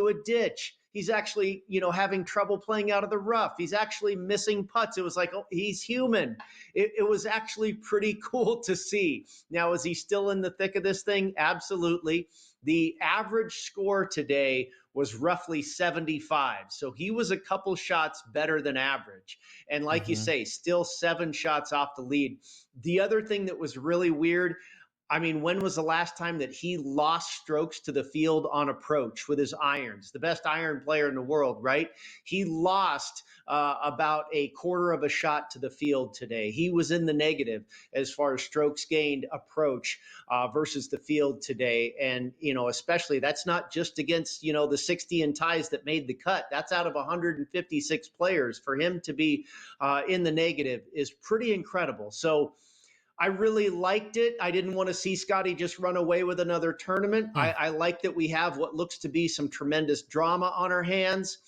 a ditch. He's actually, having trouble playing out of the rough. He's actually missing putts. It was like, oh, he's human. It was actually pretty cool to see. Now, is he still in the thick of this thing? Absolutely. The average score today was roughly 75. So he was a couple shots better than average. And like you say, still 7 shots off the lead. The other thing that was really weird, when was the last time that he lost strokes to the field on approach with his irons? The best iron player in the world, right? He lost about a quarter of a shot to the field today. He was in the negative as far as strokes gained approach versus the field today. And, especially that's not just against, the 60 and ties that made the cut. That's out of 156 players. For him to be in the negative is pretty incredible. So I really liked it. I didn't want to see Scotty just run away with another tournament. I like that we have what looks to be some tremendous drama on our hands.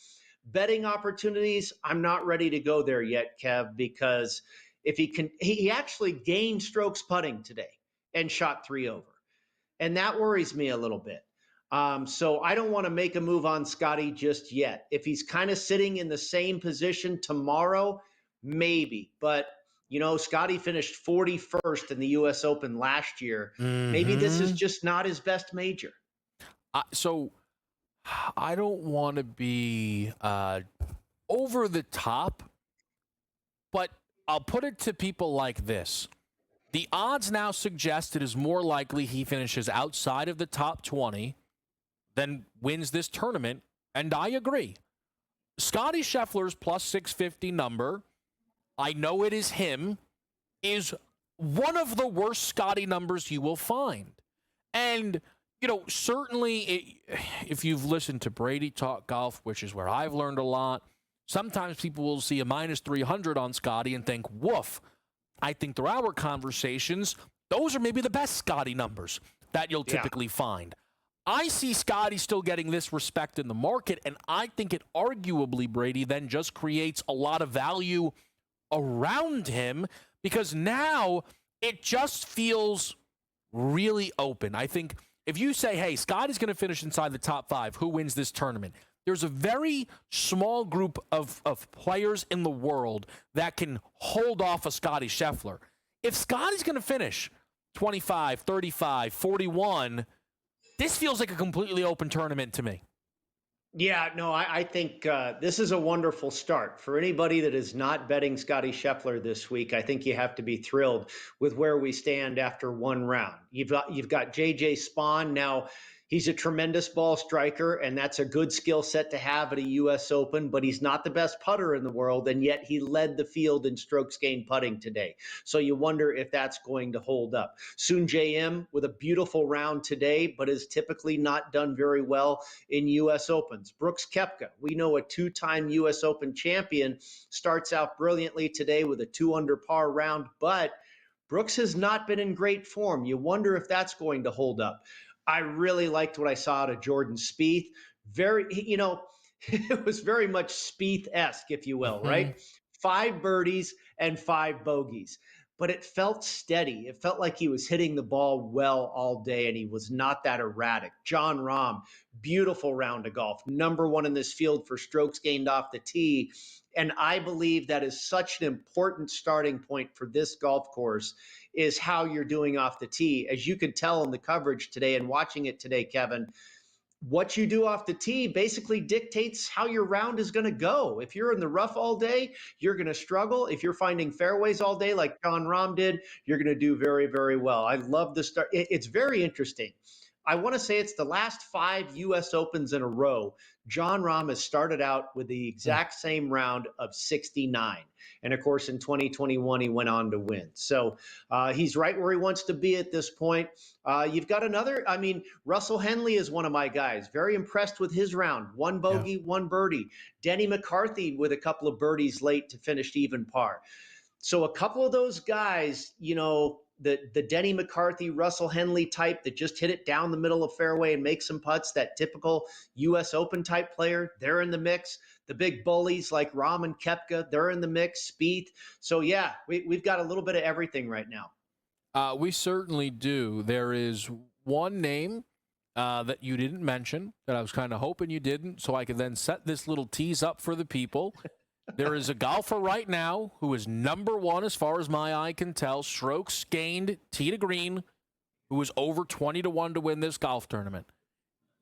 Betting opportunities, I'm not ready to go there yet, Kev, because if he actually gained strokes putting today and shot 3 over. And that worries me a little bit. So I don't want to make a move on Scotty just yet. If he's kind of sitting in the same position tomorrow, maybe. But Scotty finished 41st in the U.S. Open last year. Maybe this is just not his best major. So I don't want to be over the top, but I'll put it to people like this. The odds now suggest it is more likely he finishes outside of the top 20 than wins this tournament, and I agree. Scottie Scheffler's plus 650 number, I know it is him, is one of the worst Scotty numbers you will find. And, certainly if you've listened to Brady talk golf, which is where I've learned a lot, sometimes people will see a minus 300 on Scotty and think, woof. I think through our conversations, those are maybe the best Scotty numbers that you'll typically find. I see Scotty still getting this respect in the market, and I think it arguably, Brady, then just creates a lot of value around him because now it just feels really open. I think if you say, hey, Scotty's going to finish inside the top 5, who wins this tournament? There's a very small group of players in the world that can hold off a Scottie Scheffler. If Scotty's going to finish 25, 35, 41, this feels like a completely open tournament to me. Yeah, no, I think this is a wonderful start. For anybody that is not betting Scottie Scheffler this week, I think you have to be thrilled with where we stand after one round. You've got JJ Spaun. Now, he's a tremendous ball striker, and that's a good skill set to have at a U.S. Open, but he's not the best putter in the world, and yet he led the field in strokes gained putting today. So you wonder if that's going to hold up. Soon J.M. with a beautiful round today, but is typically not done very well in U.S. Opens. Brooks Koepka, we know a 2-time U.S. Open champion, starts out brilliantly today with a 2 under par round, but Brooks has not been in great form. You wonder if that's going to hold up. I really liked what I saw out of Jordan Spieth. It was very much Spieth-esque, if you will, right? 5 birdies and 5 bogeys. But it felt steady. It felt like he was hitting the ball well all day, and he was not that erratic. Jon Rahm, beautiful round of golf. Number 1 in this field for strokes gained off the tee. And I believe that is such an important starting point for this golf course, is how you're doing off the tee. As you could tell in the coverage today and watching it today, Kevin, what you do off the tee basically dictates how your round is going to go. If you're in the rough all day, you're going to struggle. If you're finding fairways all day like Jon Rahm did, you're going to do very, very well. I love the start. It's very interesting. I want to say it's the last 5 U.S. Opens in a row. Jon Rahm has started out with the exact same round of 69. And of course, in 2021, he went on to win. So he's right where he wants to be at this point. You've got Russell Henley is one of my guys. Very impressed with his round. 1 bogey, 1 birdie. Denny McCarthy with a couple of birdies late to finish even par. So a couple of those guys, the Denny McCarthy, Russell Henley type that just hit it down the middle of fairway and make some putts, that typical U.S. Open type player, they're in the mix. The big bullies like Rahm and Koepka, they're in the mix, Spieth. So, yeah, we've got a little bit of everything right now. We certainly do. There is one name that you didn't mention that I was kind of hoping you didn't, so I could then set this little tease up for the people. There is a golfer right now who is number 1 as far as my eye can tell, strokes gained tee to green, who is over 20-1 to win this golf tournament.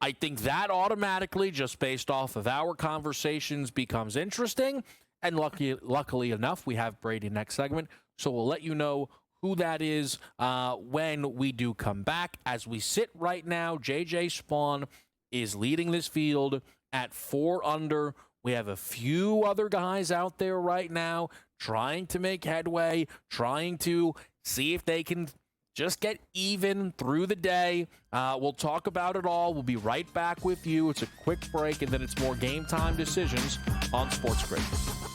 I think that automatically, just based off of our conversations, becomes interesting. And luckily enough, we have Brady next segment, so we'll let you know who that is when we do come back. As we sit right now, J.J. Spaun is leading this field at 4 under. We have a few other guys out there right now trying to make headway, trying to see if they can just get even through the day. We'll talk about it all. We'll be right back with you. It's a quick break, and then it's more Game Time decisions on SportsGrid.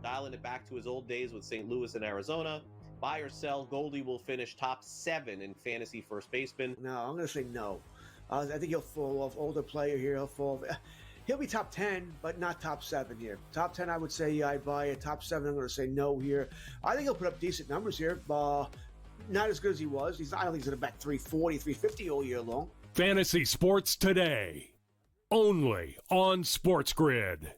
Dialing it back to his old days with St. Louis and Arizona. Buy or sell, Goldie will finish top 7 in fantasy first baseman. No, I'm going to say no. I think he'll fall off. Older player here, he'll be top 10, but not top 7 here. Top 10, I would say I buy it. Top 7, I'm going to say no here. I think he'll put up decent numbers here. Not as good as he was. I don't think he's going to bat 340, 350 all year long. Fantasy sports today, only on SportsGrid.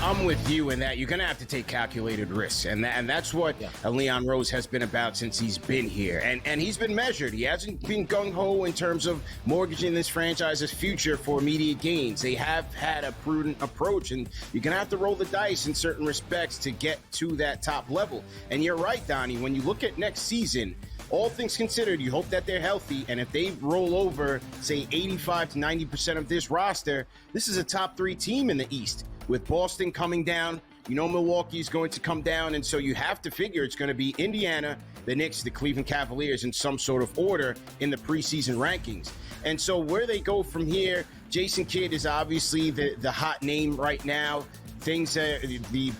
I'm with you in that you're going to have to take calculated risks. And that's what Leon Rose has been about since he's been here. And he's been measured. He hasn't been gung-ho in terms of mortgaging this franchise's future for immediate gains. They have had a prudent approach, and you're going to have to roll the dice in certain respects to get to that top level. And you're right, Donnie, when you look at next season, all things considered, you hope that they're healthy, and if they roll over, say, 85 to 90% of this roster, this is a top 3 team in the East. With Boston coming down, Milwaukee is going to come down, and so you have to figure it's going to be Indiana, the Knicks, the Cleveland Cavaliers in some sort of order in the preseason rankings. And so where they go from here, Jason Kidd is obviously the hot name right now. Things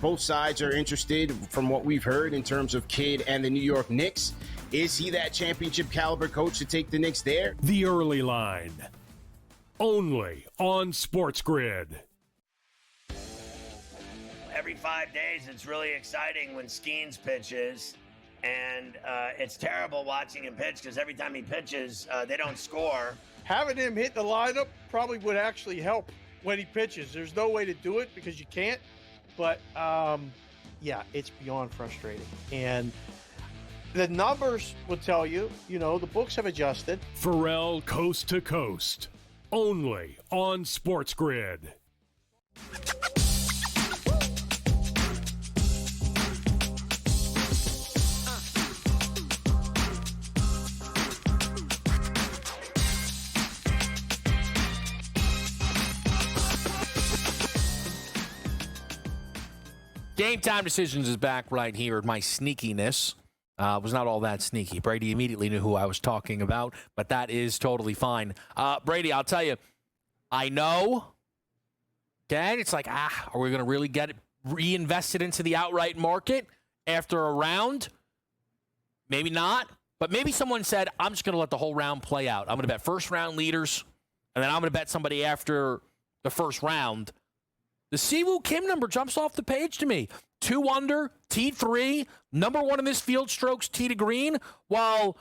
both sides are interested from what we've heard in terms of Kidd and the New York Knicks. Is he that championship caliber coach to take the Knicks there? The Early Line, only on SportsGrid. Every 5 days, it's really exciting when Skeens pitches, and it's terrible watching him pitch because every time he pitches, they don't score. Having him hit the lineup probably would actually help when he pitches. There's no way to do it because you can't, but it's beyond frustrating. And the numbers will tell you, the books have adjusted. Pharrell Coast to Coast, only on SportsGrid. Game Time Decisions is back right here. My sneakiness was not all that sneaky. Brady immediately knew who I was talking about, but that is totally fine. Brady, I'll tell you, I know, okay, it's like, are we going to really get it reinvested into the outright market after a round? Maybe not, but maybe someone said, I'm just going to let the whole round play out. I'm going to bet first-round leaders, and then I'm going to bet somebody after the first round. The Siwoo Kim number jumps off the page to me. 2 under, T3, number 1 in this field strokes, tee to green. While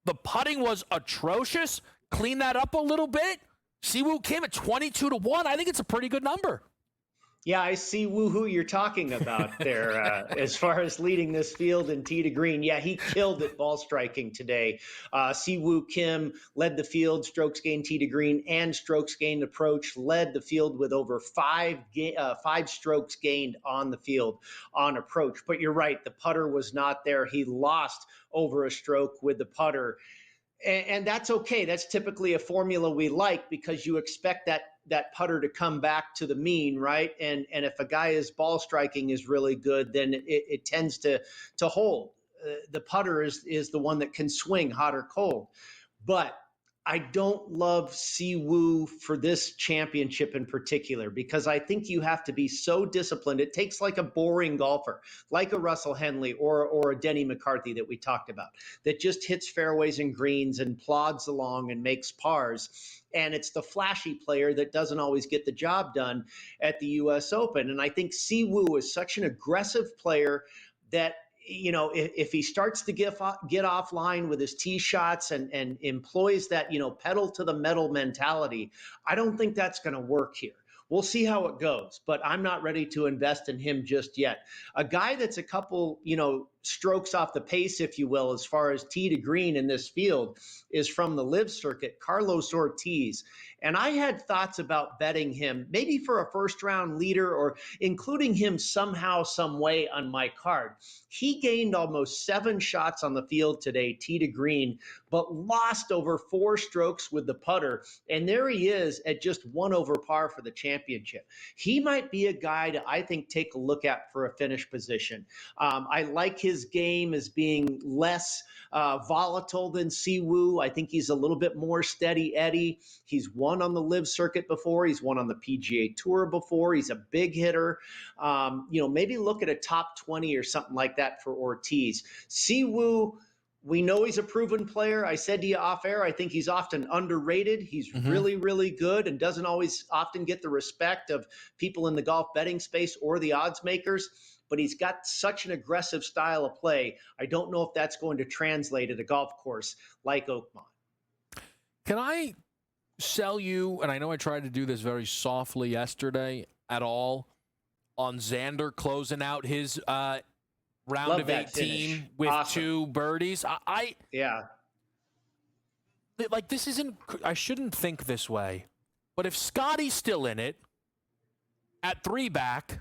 the putting was atrocious, clean that up a little bit. Siwoo Kim at 22-1. I think it's a pretty good number. Yeah, I see woohoo you're talking about there as far as leading this field in tee to green. Yeah, he killed it ball striking today. Siwoo Kim led the field, strokes gained tee to green and strokes gained approach, led the field with over five strokes gained on the field on approach. But you're right, the putter was not there. He lost over a stroke with the putter. And that's okay. That's typically a formula we like because you expect that putter to come back to the mean, right? And if a guy is ball striking is really good, then it tends to hold. The putter is the one that can swing hot or cold. But I don't love Siwoo for this championship in particular because I think you have to be so disciplined. It takes like a boring golfer, like a Russell Henley or a Denny McCarthy that we talked about, that just hits fairways and greens and plods along and makes pars. And it's the flashy player that doesn't always get the job done at the U.S. Open. And I think Siwoo is such an aggressive player that, you know, if he starts to get offline with his tee shots and employs that, you know, pedal to the metal mentality, I don't think that's going to work here. We'll see how it goes, but I'm not ready to invest in him just yet. A guy that's a couple, you know, strokes off the pace, if you will, as far as tee to green in this field is from the live circuit, Carlos Ortiz. And I had thoughts about betting him maybe for a first round leader or including him somehow, some way on my card. He gained almost 7 shots on the field today, tee to green, but lost over 4 strokes with the putter. And there he is at just 1 over par for the championship. He might be a guy to, I think, take a look at for a finish position. I like his game as being less volatile than Siwoo. I think he's a little bit more steady Eddie. He's won on the live circuit before. He's won on the PGA Tour before. He's a big hitter. You know, maybe look at a top 20 or something like that for Ortiz. Siwoo, we know he's a proven player. I said to you off air, I think he's often underrated. He's really, really good and doesn't always often get the respect of people in the golf betting space or the odds makers. But he's got such an aggressive style of play. I don't know if that's going to translate at a golf course like Oakmont. Can I sell you, and I know I tried to do this very softly yesterday at all, on Xander closing out his round Love of 18 finish. with Awesome. 2 birdies? Yeah. Like, this isn't, I shouldn't think this way, but if Scotty's still in it at 3 back,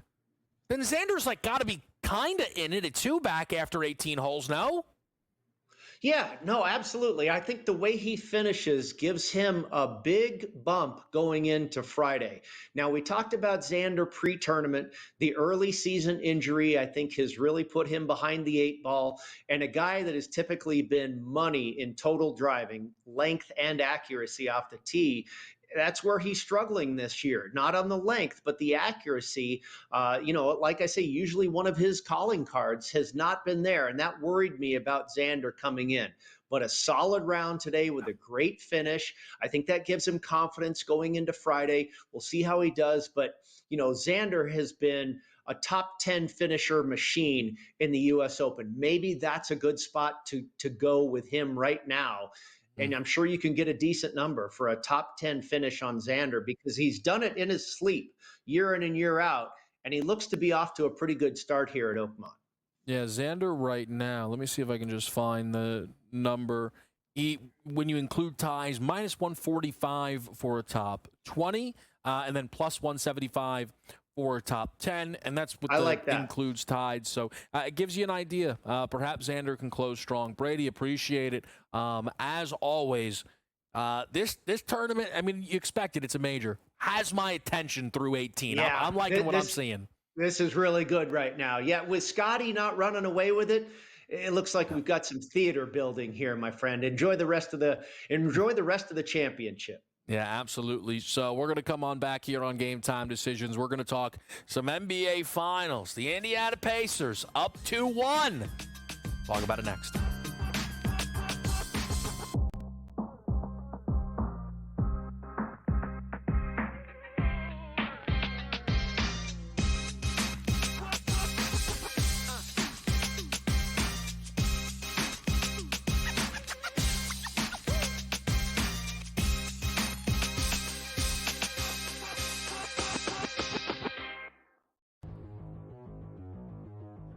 then Xander's like got to be kind of in it at 2 back after 18 holes, no? Yeah, no, absolutely. I think the way he finishes gives him a big bump going into Friday. Now, we talked about Xander pre-tournament. The early season injury, I think, has really put him behind the 8 ball. And a guy that has typically been money in total driving, length and accuracy off the tee, that's where he's struggling this year. Not on the length, but the accuracy. You know, like I say, usually one of his calling cards has not been there, and that worried me about Xander coming in. But a solid round today with a great finish. I think that gives him confidence going into Friday. We'll see how he does. But, you know, Xander has been a top 10 finisher machine in the U.S. Open. Maybe that's a good spot to go with him right now. And I'm sure you can get a decent number for a top 10 finish on Xander because he's done it in his sleep year in and year out. And he looks to be off to a pretty good start here at Oakmont. Yeah, Xander right now, let me see if I can just find the number. When you include ties, minus 145 for a top 20, and then plus 175 for a top 10, and that's what includes tied. So it gives you an idea. Perhaps Xander can close strong. Brady, appreciate it. As always, this tournament, I mean, you expect it. It's a major. Has my attention through 18. Yeah, I'm liking what I'm seeing. This is really good right now. Yeah, with Scotty not running away with it, it looks like we've got some theater building here, my friend. Enjoy the rest of the championship. Yeah, absolutely. So we're going to come on back here on Game Time Decisions. We're going to talk some NBA Finals. The Indiana Pacers up 2-1. Talk about it next.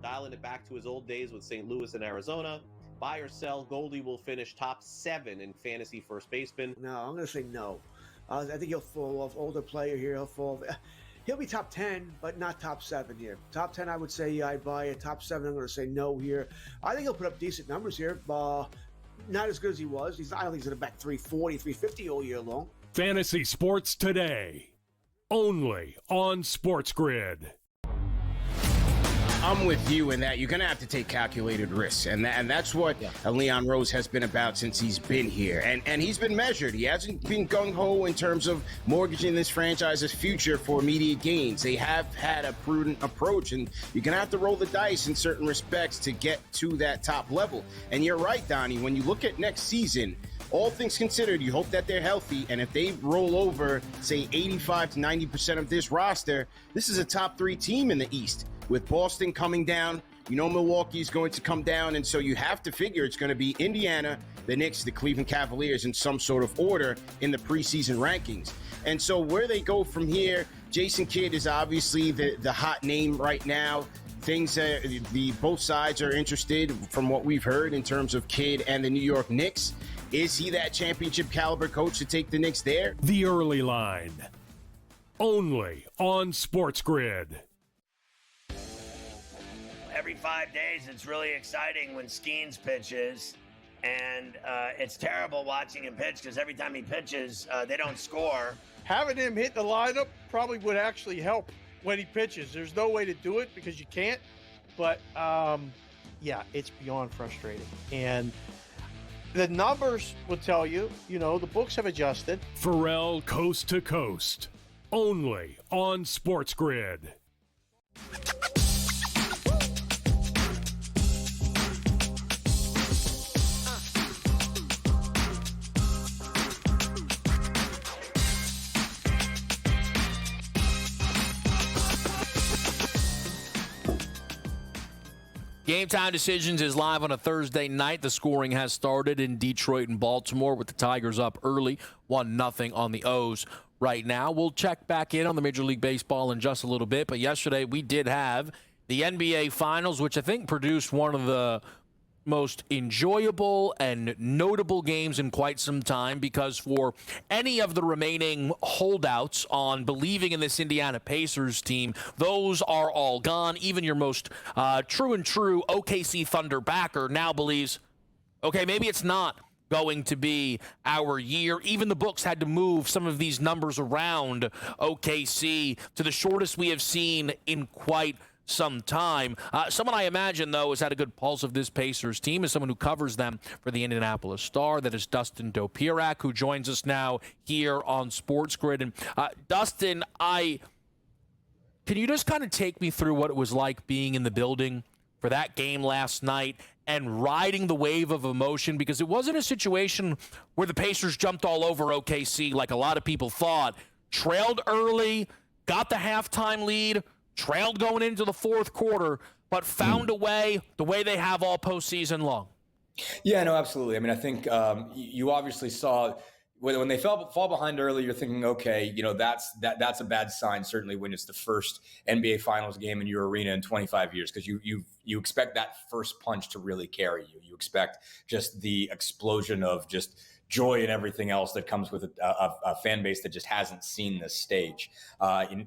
Dialing it back to his old days with St. Louis and Arizona. Buy or sell, Goldie will finish top 7 in fantasy first baseman. No, I'm going to say no. I think he'll fall off. Older player here. He'll be top 10, but not top 7 here. Top 10, I would say I'd buy it. Top 7, I'm going to say no here. I think he'll put up decent numbers here. Not as good as he was. I don't think he's going to back 340, 350 all year long. Fantasy Sports Today, only on SportsGrid. I'm with you in that you're going to have to take calculated risks. And that's what Leon Rose has been about since he's been here. And he's been measured. He hasn't been gung-ho in terms of mortgaging this franchise's future for immediate gains. They have had a prudent approach, and you're going to have to roll the dice in certain respects to get to that top level. And you're right, Donnie, when you look at next season, all things considered, you hope that they're healthy, and if they roll over, say, 85 to 90% of this roster, this is a top 3 team in the East. With Boston coming down, Milwaukee's going to come down, and so you have to figure it's going to be Indiana, the Knicks, the Cleveland Cavaliers in some sort of order in the preseason rankings. And so where they go from here, Jason Kidd is obviously the hot name right now. Things both sides are interested from what we've heard in terms of Kidd and the New York Knicks. Is he that championship caliber coach to take the Knicks there? The Early Line, only on SportsGrid. Every 5 days, it's really exciting when Skeens pitches, and it's terrible watching him pitch because every time he pitches, they don't score. Having him hit the lineup probably would actually help when he pitches. There's no way to do it because you can't, but yeah, it's beyond frustrating. And the numbers will tell you, the books have adjusted. Pharrell Coast to Coast, only on SportsGrid. Game Time Decisions is live on a Thursday night. The scoring has started in Detroit and Baltimore with the Tigers up early, 1-0 on the O's right now. We'll check back in on the Major League Baseball in just a little bit, but yesterday we did have the NBA Finals, which I think produced one of the most enjoyable and notable games in quite some time, because for any of the remaining holdouts on believing in this Indiana Pacers team, those are all gone. Even your most true OKC Thunder backer now believes, okay, maybe it's not going to be our year. Even the books had to move some of these numbers around OKC to the shortest we have seen in quite some time. Someone I imagine, though, has had a good pulse of this Pacers team is someone who covers them for the Indianapolis Star. That is Dustin Dopirak, who joins us now here on SportsGrid. And Dustin, can you just kind of take me through what it was like being in the building for that game last night and riding the wave of emotion? Because it wasn't a situation where the Pacers jumped all over OKC like a lot of people thought. Trailed early, got the halftime lead, trailed going into the fourth quarter, but found a way, the way they have all postseason long. Yeah, no, absolutely. I mean, I think you obviously saw when they fall behind early, you're thinking, okay, that's a bad sign, certainly when it's the first NBA Finals game in your arena in 25 years, because you expect that first punch to really carry you. You expect just the explosion of just joy and everything else that comes with a fan base that just hasn't seen this stage in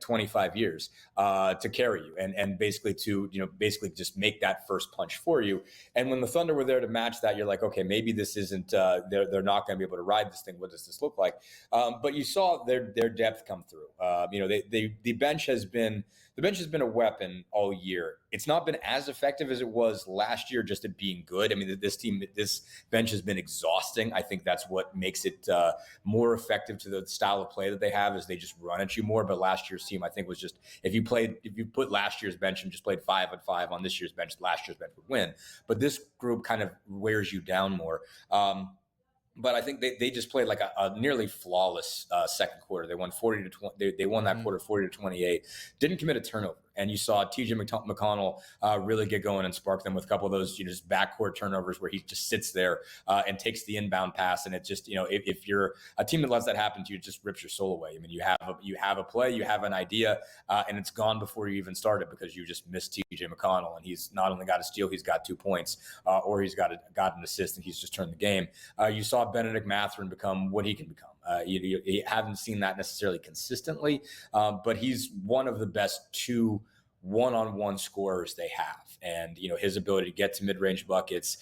25 years to carry you and basically to just make that first punch for you. And when the Thunder were there to match that, you're like, okay, maybe this isn't they're not going to be able to ride this thing. What does this look like? But you saw their depth come through. The bench has been the bench has been a weapon all year. It's not been as effective as it was last year, just at being good. I mean, this bench has been exhausting. I think that's what makes it more effective to the style of play that they have, is they just run at you more. But last year's team, I think, was just, if you put last year's bench and just played 5-on-5 on this year's bench, last year's bench would win. But this group kind of wears you down more. But I think they just played like a nearly flawless second quarter. They won 40-20. They won that quarter 40-28. Didn't commit a turnover. And you saw TJ McConnell really get going and spark them with a couple of those, just backcourt turnovers where he just sits there and takes the inbound pass. And it just, if you're a team that lets that happen to you, it just rips your soul away. I mean, you have a play, you have an idea, and it's gone before you even started because you just missed TJ McConnell. And he's not only got a steal, he's got 2 points, or he's got an assist, and he's just turned the game. You saw Benedict Mathurin become what he can become. You haven't seen that necessarily consistently, but he's one of the best 2 one-on-one scorers they have. And, his ability to get to mid-range buckets,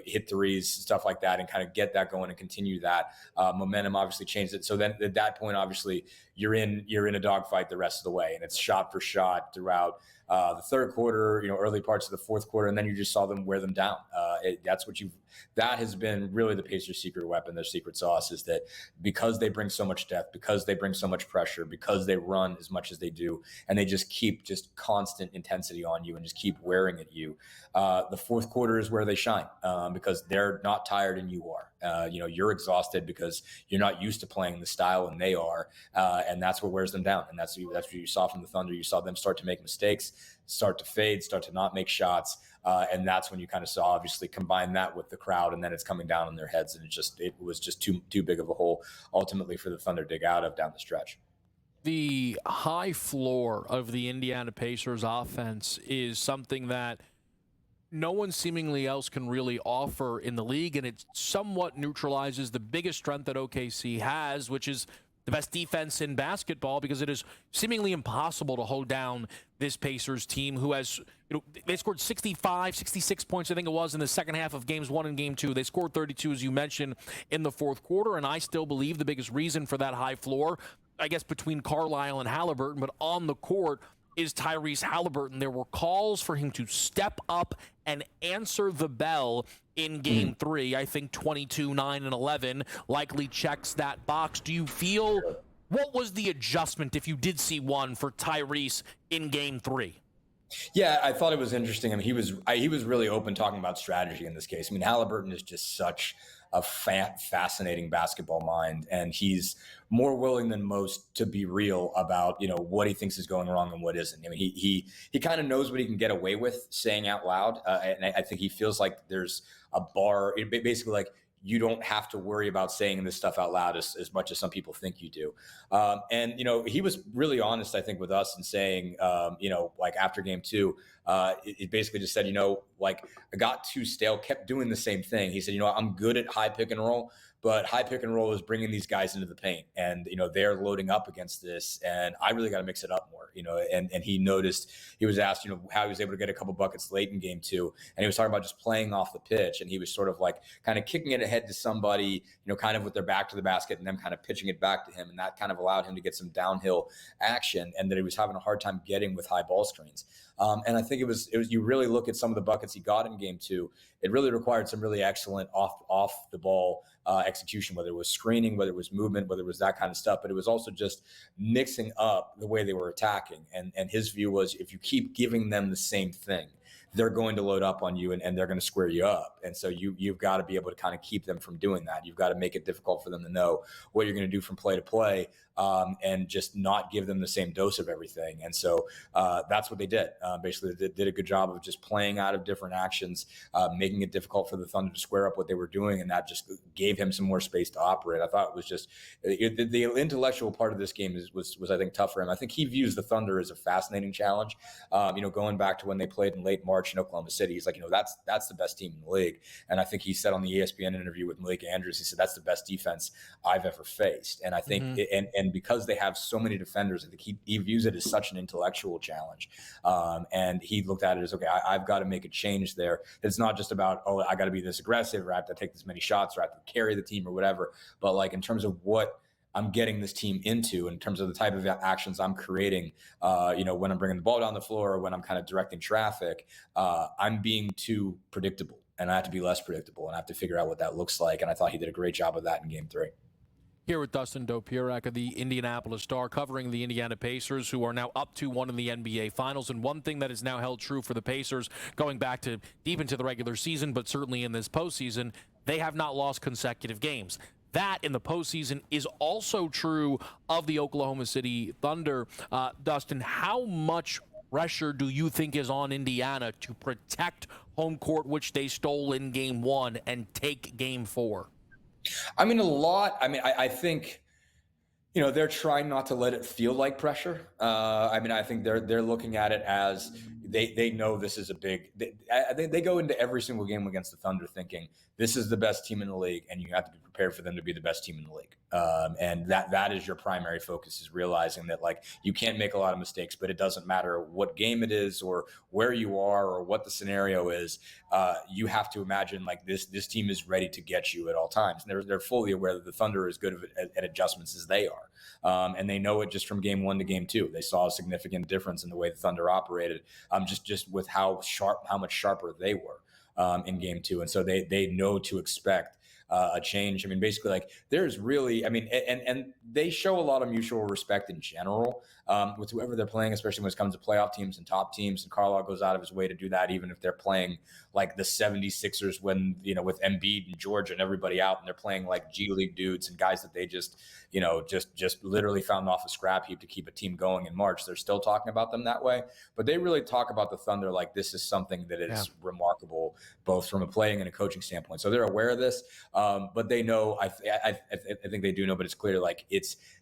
hit threes, stuff like that, and kind of get that going and continue that momentum obviously changed it. So then at that point, obviously you're in a dogfight the rest of the way, and it's shot for shot throughout the third quarter, early parts of the fourth quarter, and then you just saw them wear them down. That has been really the Pacers' secret weapon. Their secret sauce is that because they bring so much depth, because they bring so much pressure, because they run as much as they do, and they just keep just constant intensity on you and just keep wearing at you. The fourth quarter is where they shine because they're not tired and you are. You're exhausted because you're not used to playing the style and they are, and that's what wears them down. And that's what you saw from the Thunder. You saw them start to make mistakes, start to fade, start to not make shots. And that's when you kind of saw, obviously, combine that with the crowd, and then it's coming down on their heads. And it was just too big of a hole ultimately for the Thunder to dig out of down the stretch. The high floor of the Indiana Pacers offense is something that no one seemingly else can really offer in the league, and it somewhat neutralizes the biggest strength that OKC has, which is the best defense in basketball, because it is seemingly impossible to hold down this Pacers team who has, they scored 65, 66 points, I think it was, in the second half of games 1 and game 2. They scored 32, as you mentioned, in the fourth quarter, and I still believe the biggest reason for that high floor, I guess between Carlisle and Halliburton, but on the court, is Tyrese Halliburton. There were calls for him to step up and answer the bell in game 3. I think 22, 9, and 11 likely checks that box. Do you feel, what was the adjustment, if you did see one, for Tyrese in game 3? Yeah, I thought it was interesting. I mean, he was really open talking about strategy in this case. I mean, Halliburton is just such a fascinating basketball mind, and he's more willing than most to be real about, what he thinks is going wrong and what isn't. I mean, he kind of knows what he can get away with saying out loud, and I think he feels like there's a bar, basically like, you don't have to worry about saying this stuff out loud as much as some people think you do. And he was really honest, I think, with us in saying, like after game 2, it basically just said, I got too stale, kept doing the same thing. He said, I'm good at high pick and roll, but high pick and roll is bringing these guys into the paint, and they're loading up against this, and I really got to mix it up more. And he noticed, he was asked, how he was able to get a couple buckets late in game 2, and he was talking about just playing off the pitch, and he was sort of like kind of kicking it ahead to somebody, kind of with their back to the basket, and them kind of pitching it back to him, and that kind of allowed him to get some downhill action, and that he was having a hard time getting with high ball screens. And I think it was you really look at some of the buckets he got in game 2, it really required some really excellent off the ball execution, whether it was screening, whether it was movement, whether it was that kind of stuff. But it was also just mixing up the way they were attacking. And his view was, if you keep giving them the same thing, they're going to load up on you and they're going to square you up. And so you've got to be able to kind of keep them from doing that. You've got to make it difficult for them to know what you're going to do from play to play, and just not give them the same dose of everything. And so that's what they did. Basically, they did a good job of just playing out of different actions, making it difficult for the Thunder to square up what they were doing, and that just gave him some more space to operate. I thought it was just the intellectual part of this game was I think tough for him. I think he views the Thunder as a fascinating challenge. Going back to when they played in late March in Oklahoma City, he's like, that's the best team in the league. And I think he said on the ESPN interview with Malik Andrews, he said, that's the best defense I've ever faced. And I think, and because they have so many defenders, I think he views it as such an intellectual challenge. And he looked at it as, okay, I've got to make a change there. It's not just about, I got to be this aggressive, or I have to take this many shots, or I have to carry the team or whatever. But like in terms of what I'm getting this team into in terms of the type of actions I'm creating, when I'm bringing the ball down the floor or when I'm kind of directing traffic, I'm being too predictable, and I have to be less predictable, and I have to figure out what that looks like. And I thought he did a great job of that in Game 3. Here with Dustin Dopirak of the Indianapolis Star, covering the Indiana Pacers, who are now up 2-1 in the NBA Finals. And one thing that is now held true for the Pacers, going back to deep into the regular season, but certainly in this postseason, they have not lost consecutive games. That in the postseason is also true of the Oklahoma City Thunder. Dustin, how much pressure do you think is on Indiana to protect home court, which they stole in Game 1, and take Game 4? I mean, a lot. I mean, I think, they're trying not to let it feel like pressure. I think they're looking at it as they know this is a big. They go into every single game against the Thunder thinking this is the best team in the league, and you have to be prepared for them to be the best team in the league. And that is your primary focus, is realizing that you can't make a lot of mistakes, but it doesn't matter what game it is or where you are or what the scenario is. You have to imagine this team is ready to get you at all times. And they're fully aware that the Thunder are as good at adjustments as they are. And they know it just from Game 1 to Game 2. They saw a significant difference in the way the Thunder operated, just with how much sharper they were in Game 2. And so they know to expect a change. I mean, basically, there's really, and they show a lot of mutual respect in general with whoever they're playing, especially when it comes to playoff teams and top teams. And Carlisle goes out of his way to do that, even if they're playing the 76ers when, with Embiid and Georgia and everybody out, and they're playing G League dudes and guys that they just literally found off a scrap heap to keep a team going in March. They're still talking about them that way, but they really talk about the Thunder like this is something that is remarkable, both from a playing and a coaching standpoint. So they're aware of this, but they know, I think they do know, but it's clear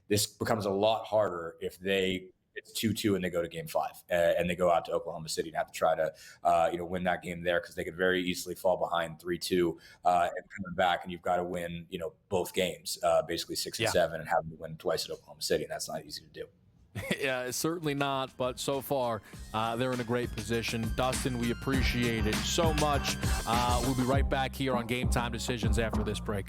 this becomes a lot harder if it's 2-2 and they go to Game 5 and they go out to Oklahoma City and have to try to win that game there, because they could very easily fall behind 3-2 and come back, and you've got to win both games, basically 6 and 7, and have them win twice at Oklahoma City, and that's not easy to do. Yeah, certainly not, but so far they're in a great position. Dustin, we appreciate it so much. We'll be right back here on Game Time Decisions after this break.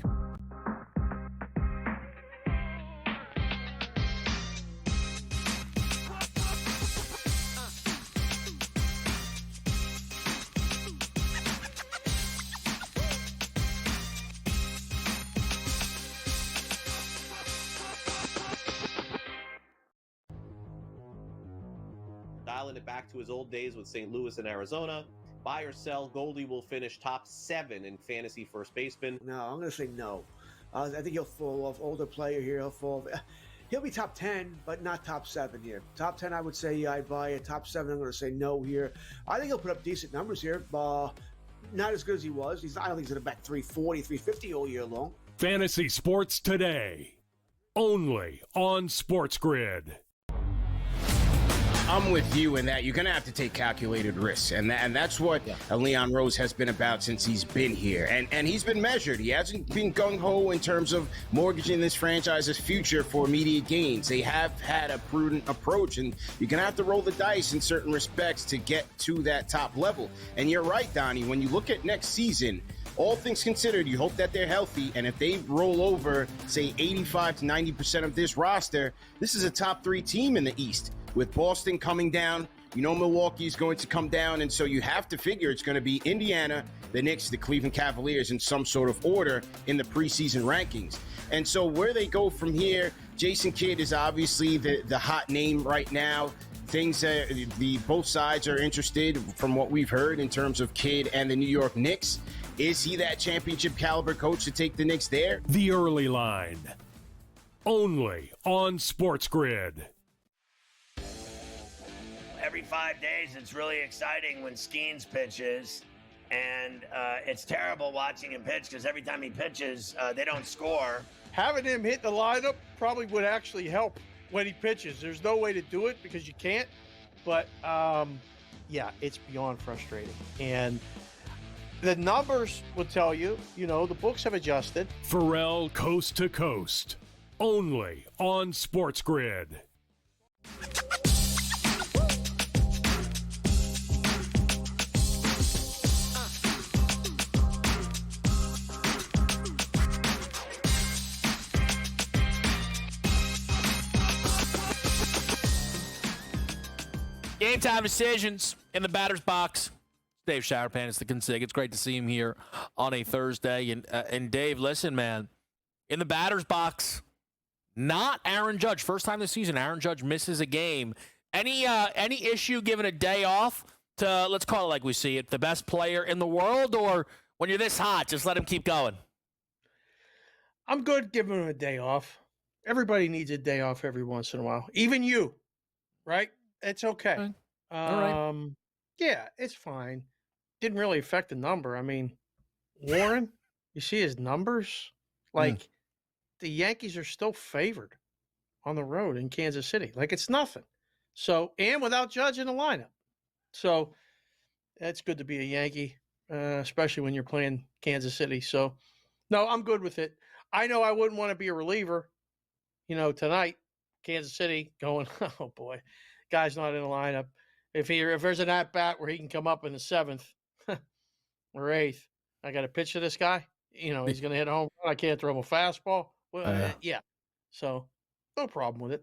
Dialing it back to his old days with St. Louis and Arizona. Buy or sell, Goldie will finish top 7 in fantasy first baseman. No, I'm going to say no. I think he'll fall off. Older player here, he'll be top 10, but not top 7 here. Top 10, I would say I'd buy it. Top 7, I'm going to say no here. I think he'll put up decent numbers here. Not as good as he was. I don't think he's going to bat 340, 350 all year long. Fantasy Sports Today, only on SportsGrid. I'm with you in that you're going to have to take calculated risks. And that's what Leon Rose has been about since he's been here. And he's been measured. He hasn't been gung-ho in terms of mortgaging this franchise's future for immediate gains. They have had a prudent approach, and you're going to have to roll the dice in certain respects to get to that top level. And you're right, Donnie, when you look at next season, all things considered, you hope that they're healthy, and if they roll over, say, 85 to 90% of this roster, this is a top 3 team in the East. With Boston coming down, Milwaukee is going to come down, and so you have to figure it's going to be Indiana, the Knicks, the Cleveland Cavaliers in some sort of order in the preseason rankings. And so where they go from here, Jason Kidd is obviously the hot name right now. Things that both sides are interested, from what we've heard, in terms of Kidd and the New York Knicks. Is he that championship caliber coach to take the Knicks there? The Early Line, only on SportsGrid. Every 5 days, it's really exciting when Skeens pitches, and it's terrible watching him pitch because every time he pitches, they don't score. Having him hit the lineup probably would actually help when he pitches. There's no way to do it because you can't, but it's beyond frustrating. And the numbers will tell you, the books have adjusted. Pharrell Coast to Coast, only on SportsGrid. Game time decisions in the batter's box. Dave Showerpan is the consig. It's great to see him here on a Thursday. And Dave, listen, man, in the batter's box, not Aaron Judge. First time this season, Aaron Judge misses a game. Any issue giving a day off to, let's call it like we see it, the best player in the world? Or when you're this hot, just let him keep going? I'm good giving him a day off. Everybody needs a day off every once in a while. Even you, right? It's okay. All right. Yeah, it's fine. Didn't really affect the number. I mean, Warren, you see his numbers? Like, the Yankees are still favored on the road in Kansas City. Like, it's nothing. So, and without Judge in the lineup. So, it's good to be a Yankee, especially when you're playing Kansas City. So, no, I'm good with it. I know I wouldn't want to be a reliever, tonight, Kansas City going, oh, boy, guy's not in the lineup. If there's an at-bat where he can come up in the 7th or 8th, I got to pitch to this guy. He's going to hit a home run. I can't throw him a fastball. Well, yeah. So, no problem with it.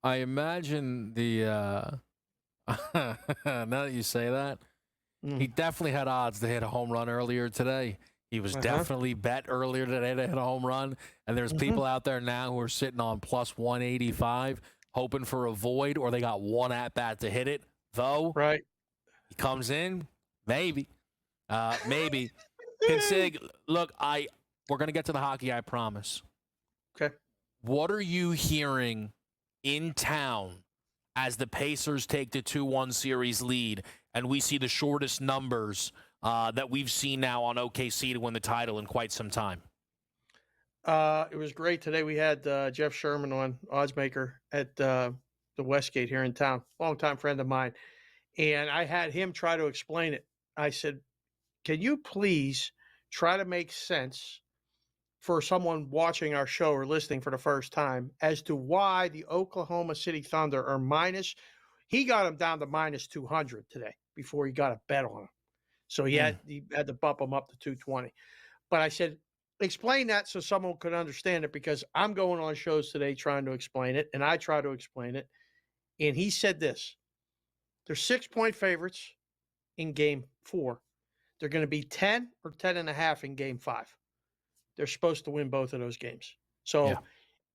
I imagine now that you say that, he definitely had odds to hit a home run earlier today. He was definitely bet earlier today to hit a home run. And there's people out there now who are sitting on plus 185, hoping for a void, or they got one at-bat to hit it. Though, right, he comes in, maybe. Consig, look, we're going to get to the hockey, I promise. Okay. What are you hearing in town as the Pacers take the 2-1 series lead and we see the shortest numbers that we've seen now on OKC to win the title in quite some time? It was great today. We had Jeff Sherman on, oddsmaker at the Westgate here in town, longtime friend of mine. And I had him try to explain it. I said, can you please try to make sense for someone watching our show or listening for the first time as to why the Oklahoma City Thunder are he got them down to minus 200 today before he got a bet on them. So he had to bump them up to 220. But I said, explain that so someone could understand it, because I'm going on shows today trying to explain it, and I try to explain it. And he said this: they're 6-point favorites in game 4. They're going to be 10 or 10.5 in game 5. They're supposed to win both of those games. So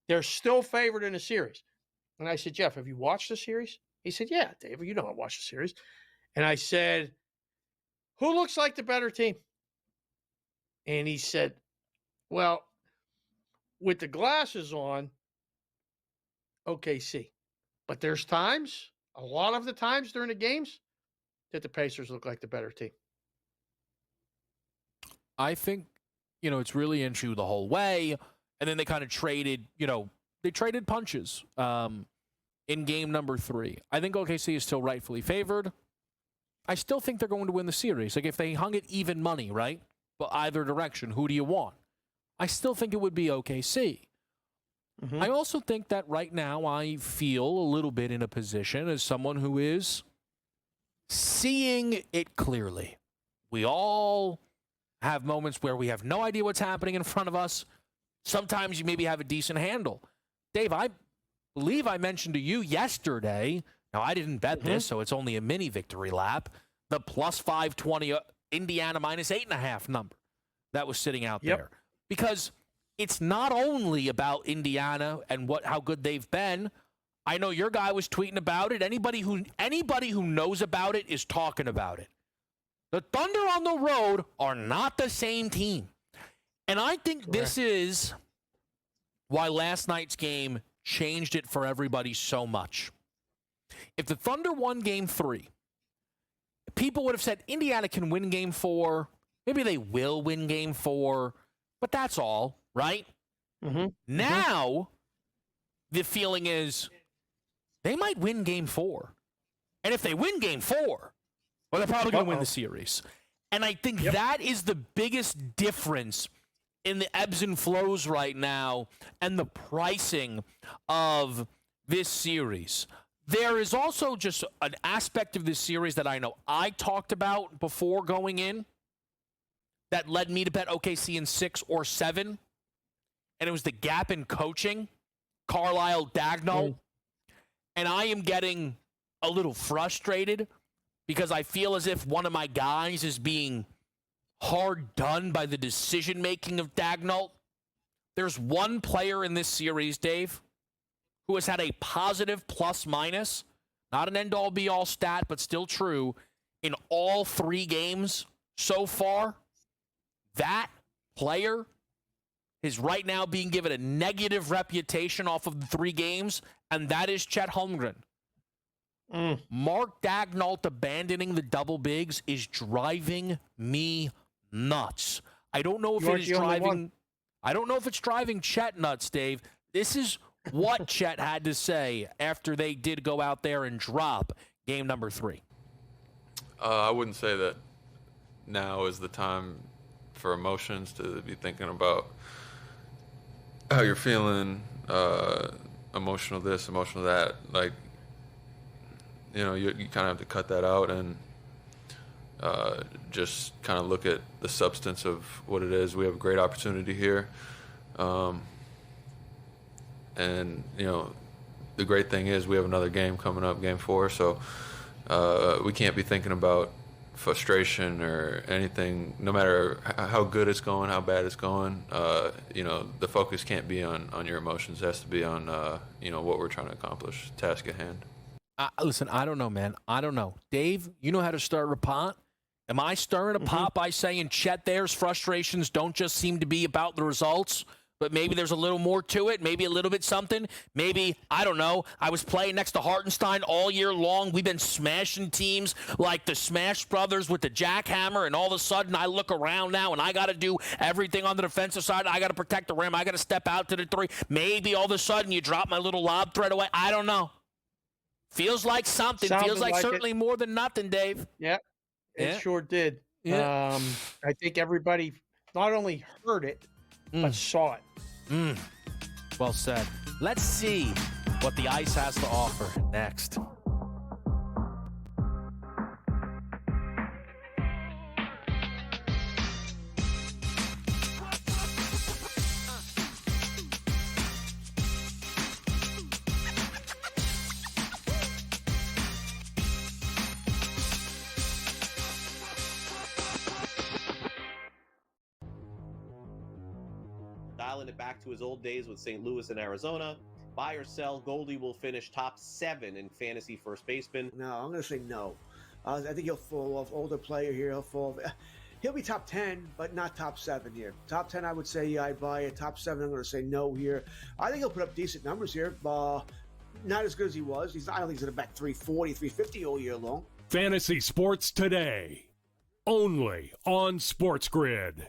they're still favored in the series. And I said, Jeff, have you watched the series? He said, yeah, David, you know I watched the series. And I said, who looks like the better team? And he said, well, with the glasses on, OKC. But there's times, a lot of the times during the games, that the Pacers look like the better team. I think, it's really into the whole way. And then they kind of traded, they traded punches in game number 3. I think OKC is still rightfully favored. I still think they're going to win the series. Like, if they hung it even money, right? But either direction, who do you want? I still think it would be OKC. I also think that right now I feel a little bit in a position as someone who is seeing it clearly. We all have moments where we have no idea what's happening in front of us. Sometimes you maybe have a decent handle. Dave, I believe I mentioned to you yesterday, now I didn't bet this, so it's only a mini victory lap, the plus 520 Indiana minus 8.5 number that was sitting out there. Because it's not only about Indiana and how good they've been. I know your guy was tweeting about it. Anybody who knows about it is talking about it. The Thunder on the road are not the same team. And I think this is why last night's game changed it for everybody so much. If the Thunder won game 3, people would have said Indiana can win game 4. Maybe they will win game 4, but that's all, right? Now, the feeling is they might win game 4. And if they win game 4, well, they're probably going to win the series. And I think that is the biggest difference in the ebbs and flows right now and the pricing of this series. There is also just an aspect of this series that I know I talked about before going in that led me to bet OKC in 6 or 7. And it was the gap in coaching, Carlisle Dagnall. And I am getting a little frustrated because I feel as if one of my guys is being hard done by the decision-making of Dagnall. There's one player in this series, Dave, who has had a positive plus-minus, not an end-all, be-all stat, but still true, in all 3 games so far. That player is right now being given a negative reputation off of the 3 games, and that is Chet Holmgren. Mark Dagnall abandoning the double bigs is driving me nuts. I don't know if it's driving Chet nuts, Dave. This is what Chet had to say after they did go out there and drop game number 3. I wouldn't say that now is the time for emotions to be thinking about how you're feeling, emotional this, emotional that. Like, you know, you kind of have to cut that out and just kind of look at the substance of what it is. We have a great opportunity here. And, you know, the great thing is we have another game coming up, game 4. So we can't be thinking about frustration or anything, no matter how good it's going, how bad it's going. You know, the focus can't be on your emotions. It has to be on, you know, what we're trying to accomplish, task at hand. Listen, I don't know, man. I don't know. Dave, you know how to stir a pot? Am I stirring a pot by saying Chet there's frustrations don't just seem to be about the results, but maybe there's a little more to it, maybe a little bit something? Maybe, I don't know, I was playing next to Hartenstein all year long. We've been smashing teams like the Smash Brothers with the jackhammer, and all of a sudden I look around now and I got to do everything on the defensive side. I got to protect the rim. I got to step out to the 3. Maybe all of a sudden you drop my little lob thread away. I don't know. Feels like something. Feels like certainly more than nothing, Dave. Yeah, it sure did. Yeah. I think everybody not only heard it, but saw it. Well said. Let's see what the ice has to offer next. Dialing it back to his old days with St. Louis and Arizona. Buy or sell, Goldie will finish top 7 in fantasy first baseman. No, I'm going to say no. I think he'll fall off. Older player here, he'll be top 10, but not top 7 here. Top 10, I would say yeah, I'd buy it. Top 7, I'm going to say no here. I think he'll put up decent numbers here. Not as good as he was. I don't think he's going to bat 340, 350 all year long. Fantasy Sports Today, only on SportsGrid.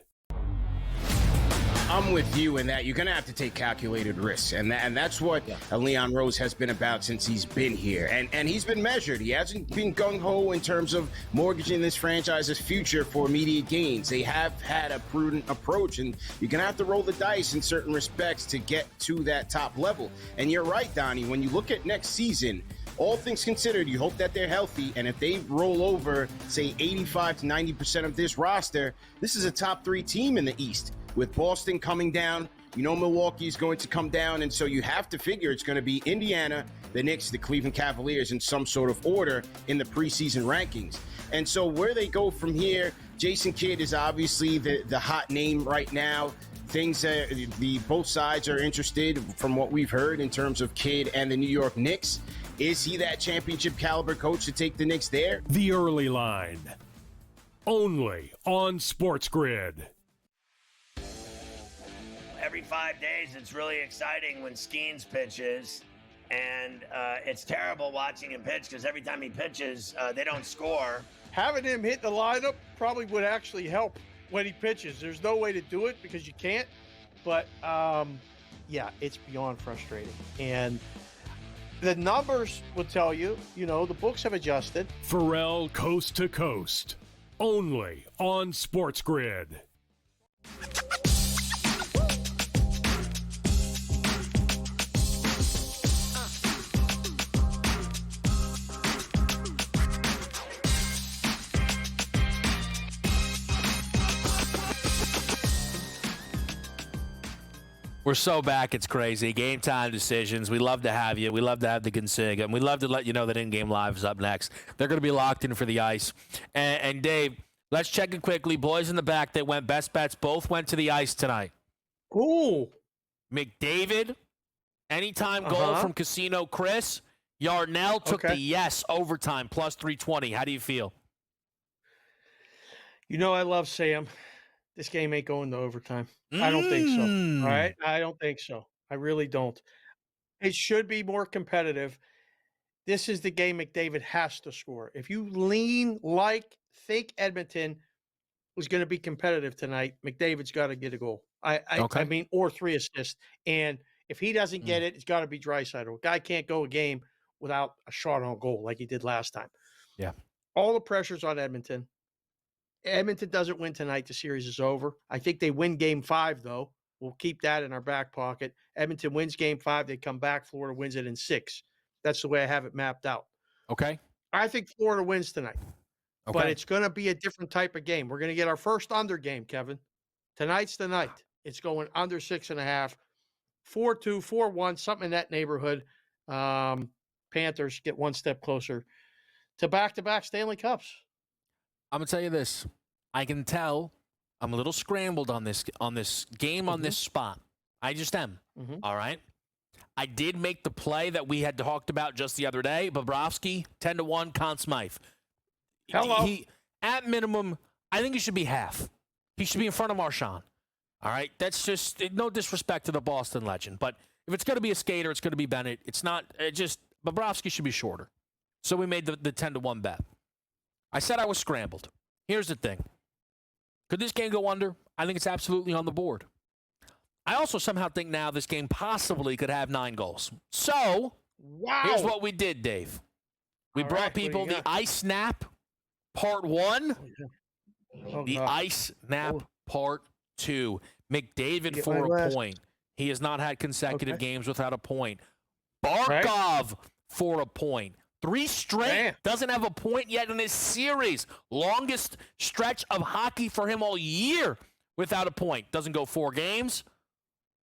I'm with you in that you're going to have to take calculated risks. And that's what Leon Rose has been about since he's been here. And he's been measured. He hasn't been gung-ho in terms of mortgaging this franchise's future for immediate gains. They have had a prudent approach, and you're going to have to roll the dice in certain respects to get to that top level. And you're right, Donnie, when you look at next season, all things considered, you hope that they're healthy, and if they roll over, say, 85 to 90% of this roster, this is a top 3 team in the East. With Boston coming down, you know Milwaukee's going to come down, and so you have to figure it's going to be Indiana, the Knicks, the Cleveland Cavaliers in some sort of order in the preseason rankings. And so where they go from here, Jason Kidd is obviously the hot name right now. Both sides are interested from what we've heard in terms of Kidd and the New York Knicks. Is he that championship caliber coach to take the Knicks there? The Early Line, only on SportsGrid. Every 5 days, it's really exciting when Skeens pitches, and it's terrible watching him pitch because every time he pitches, they don't score. Having him hit the lineup probably would actually help when he pitches. There's no way to do it because you can't, but yeah, it's beyond frustrating. And the numbers will tell you, the books have adjusted. Pharrell Coast to Coast, only on SportsGrid. We're so back, it's crazy. Game time decisions. We love to have you. We love to have the consig, and we love to let you know that in-game live is up next. They're going to be locked in for the ice. And Dave, let's check it quickly. Boys in the back that went best bets both went to the ice tonight. Ooh. McDavid, anytime goal from Casino Chris. Yarnell took the yes overtime plus 320. How do you feel? You know I love Sam. This game ain't going to overtime. I don't think so. All right? I don't think so. I really don't. It should be more competitive. This is the game McDavid has to score. If you think Edmonton was going to be competitive tonight, McDavid's got to get a goal. I mean, or 3 assists. And if he doesn't get it, it's got to be Draisaitl. Guy can't go a game without a shot on goal like he did last time. Yeah. All the pressure's on Edmonton. Edmonton doesn't win tonight, the series is over. I think they win game 5, though. We'll keep that in our back pocket. Edmonton wins game 5. They come back. Florida wins it in 6. That's the way I have it mapped out. Okay. I think Florida wins tonight. Okay. But it's going to be a different type of game. We're going to get our first under game, Kevin. Tonight's the night. It's going under 6.5. 4-2, 4-1, something in that neighborhood. Panthers get one step closer to back-to-back Stanley Cups. I'm going to tell you this. I can tell I'm a little scrambled on this game, on this spot. I just am. All right? I did make the play that we had talked about just the other day. Bobrovsky, 10-1, Conn Smythe. Hello. He, at minimum, I think he should be half. He should be in front of Marchand. All right? That's just no disrespect to the Boston legend. But if it's going to be a skater, it's going to be Bennett. It's not Bobrovsky should be shorter. So we made the 10-1 bet. I said I was scrambled. Here's the thing. Could this game go under? I think it's absolutely on the board. I also somehow think now this game possibly could have 9 goals. So, here's what we did, Dave. We brought people the Ice Snap Part 1, the Ice Snap Part 2. McDavid for a point. He has not had consecutive games without a point. Barkov for a point. 3 straight. Damn. Doesn't have a point yet in his series. Longest stretch of hockey for him all year without a point. Doesn't go 4 games.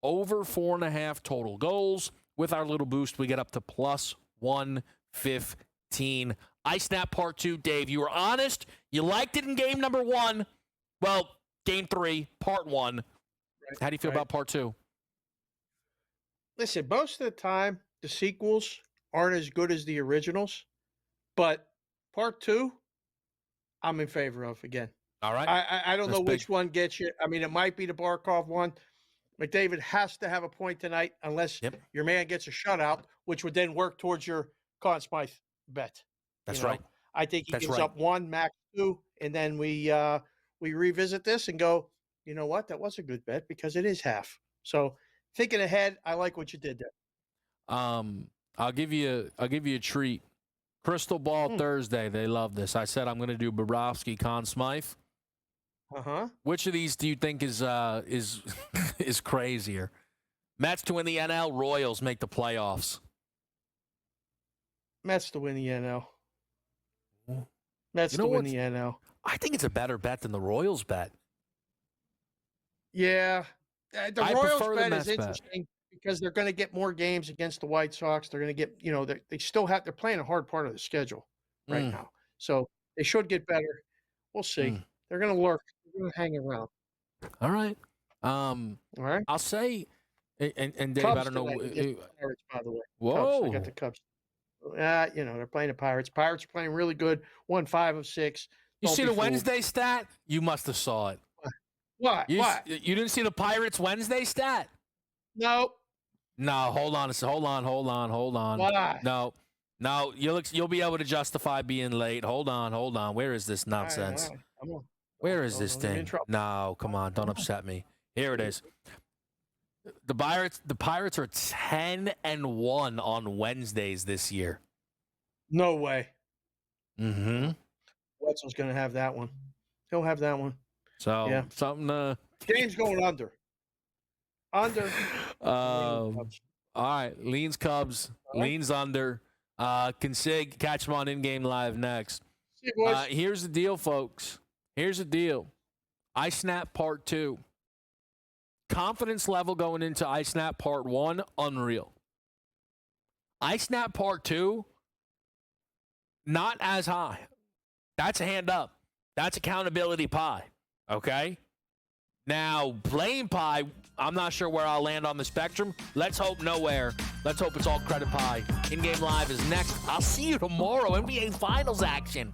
Over 4.5 total goals. With our little boost, we get up to plus 115. Ice Snap Part 2. Dave, you were honest. You liked it in game number 1. Well, game 3, Part 1. Right. How do you feel about Part 2? Listen, most of the time, the sequels aren't as good as the originals, but Part 2, I'm in favor of again. All right. I don't know which one gets you. I mean, it might be the Barkov one. McDavid has to have a point tonight unless your man gets a shutout, which would then work towards your Conn Smythe bet. That's right. I think he gives up 1, max 2, and then we revisit this and go, you know what? That was a good bet because it is half. So thinking ahead, I like what you did there. I'll give you a treat. Crystal Ball Thursday. They love this. I said I'm going to do Bobrovsky, Conn Smythe. Which of these do you think is is crazier? Mets to win the NL. Royals make the playoffs. Mets to win the NL. Mets to win the NL. I think it's a better bet than the Royals bet. Yeah, the Royals bet is interesting. Because they're going to get more games against the White Sox. They're going to get, they're playing a hard part of the schedule right now. So they should get better. We'll see. They're going to lurk. They're going to hang around. All right. All right. I'll say, and Dave, Cubs I don't know. Pirates, by the way. Whoa. Cubs. I got the Cubs. They're playing the Pirates. Pirates are playing really good. Won 5 of 6. You see the Wednesday stat? You must have saw it. What? What? You didn't see the Pirates Wednesday stat? Nope. No, hold on. Why? No. You'll be able to justify being late. Hold on. Where is this nonsense? All right. Where is this thing? No, come on. Don't upset me. Here it is. The Pirates are 10-1 on Wednesdays this year. No way. Wetzel's going to have that one. He'll have that one. So something. Game's going under. All right, leans Cubs, leans under. Consig, catch them on in-game live next. See you, boys. Here's the deal, folks. Here's the deal. I Snap Part 2. confidence level going into iSnap Part 1, unreal. iSnap Part 2, not as high. That's a hand up. That's accountability pie, okay? Now, playing pie, I'm not sure where I'll land on the spectrum. Let's hope nowhere. Let's hope it's all credit pie. In-game live is next. I'll see you tomorrow. NBA Finals action.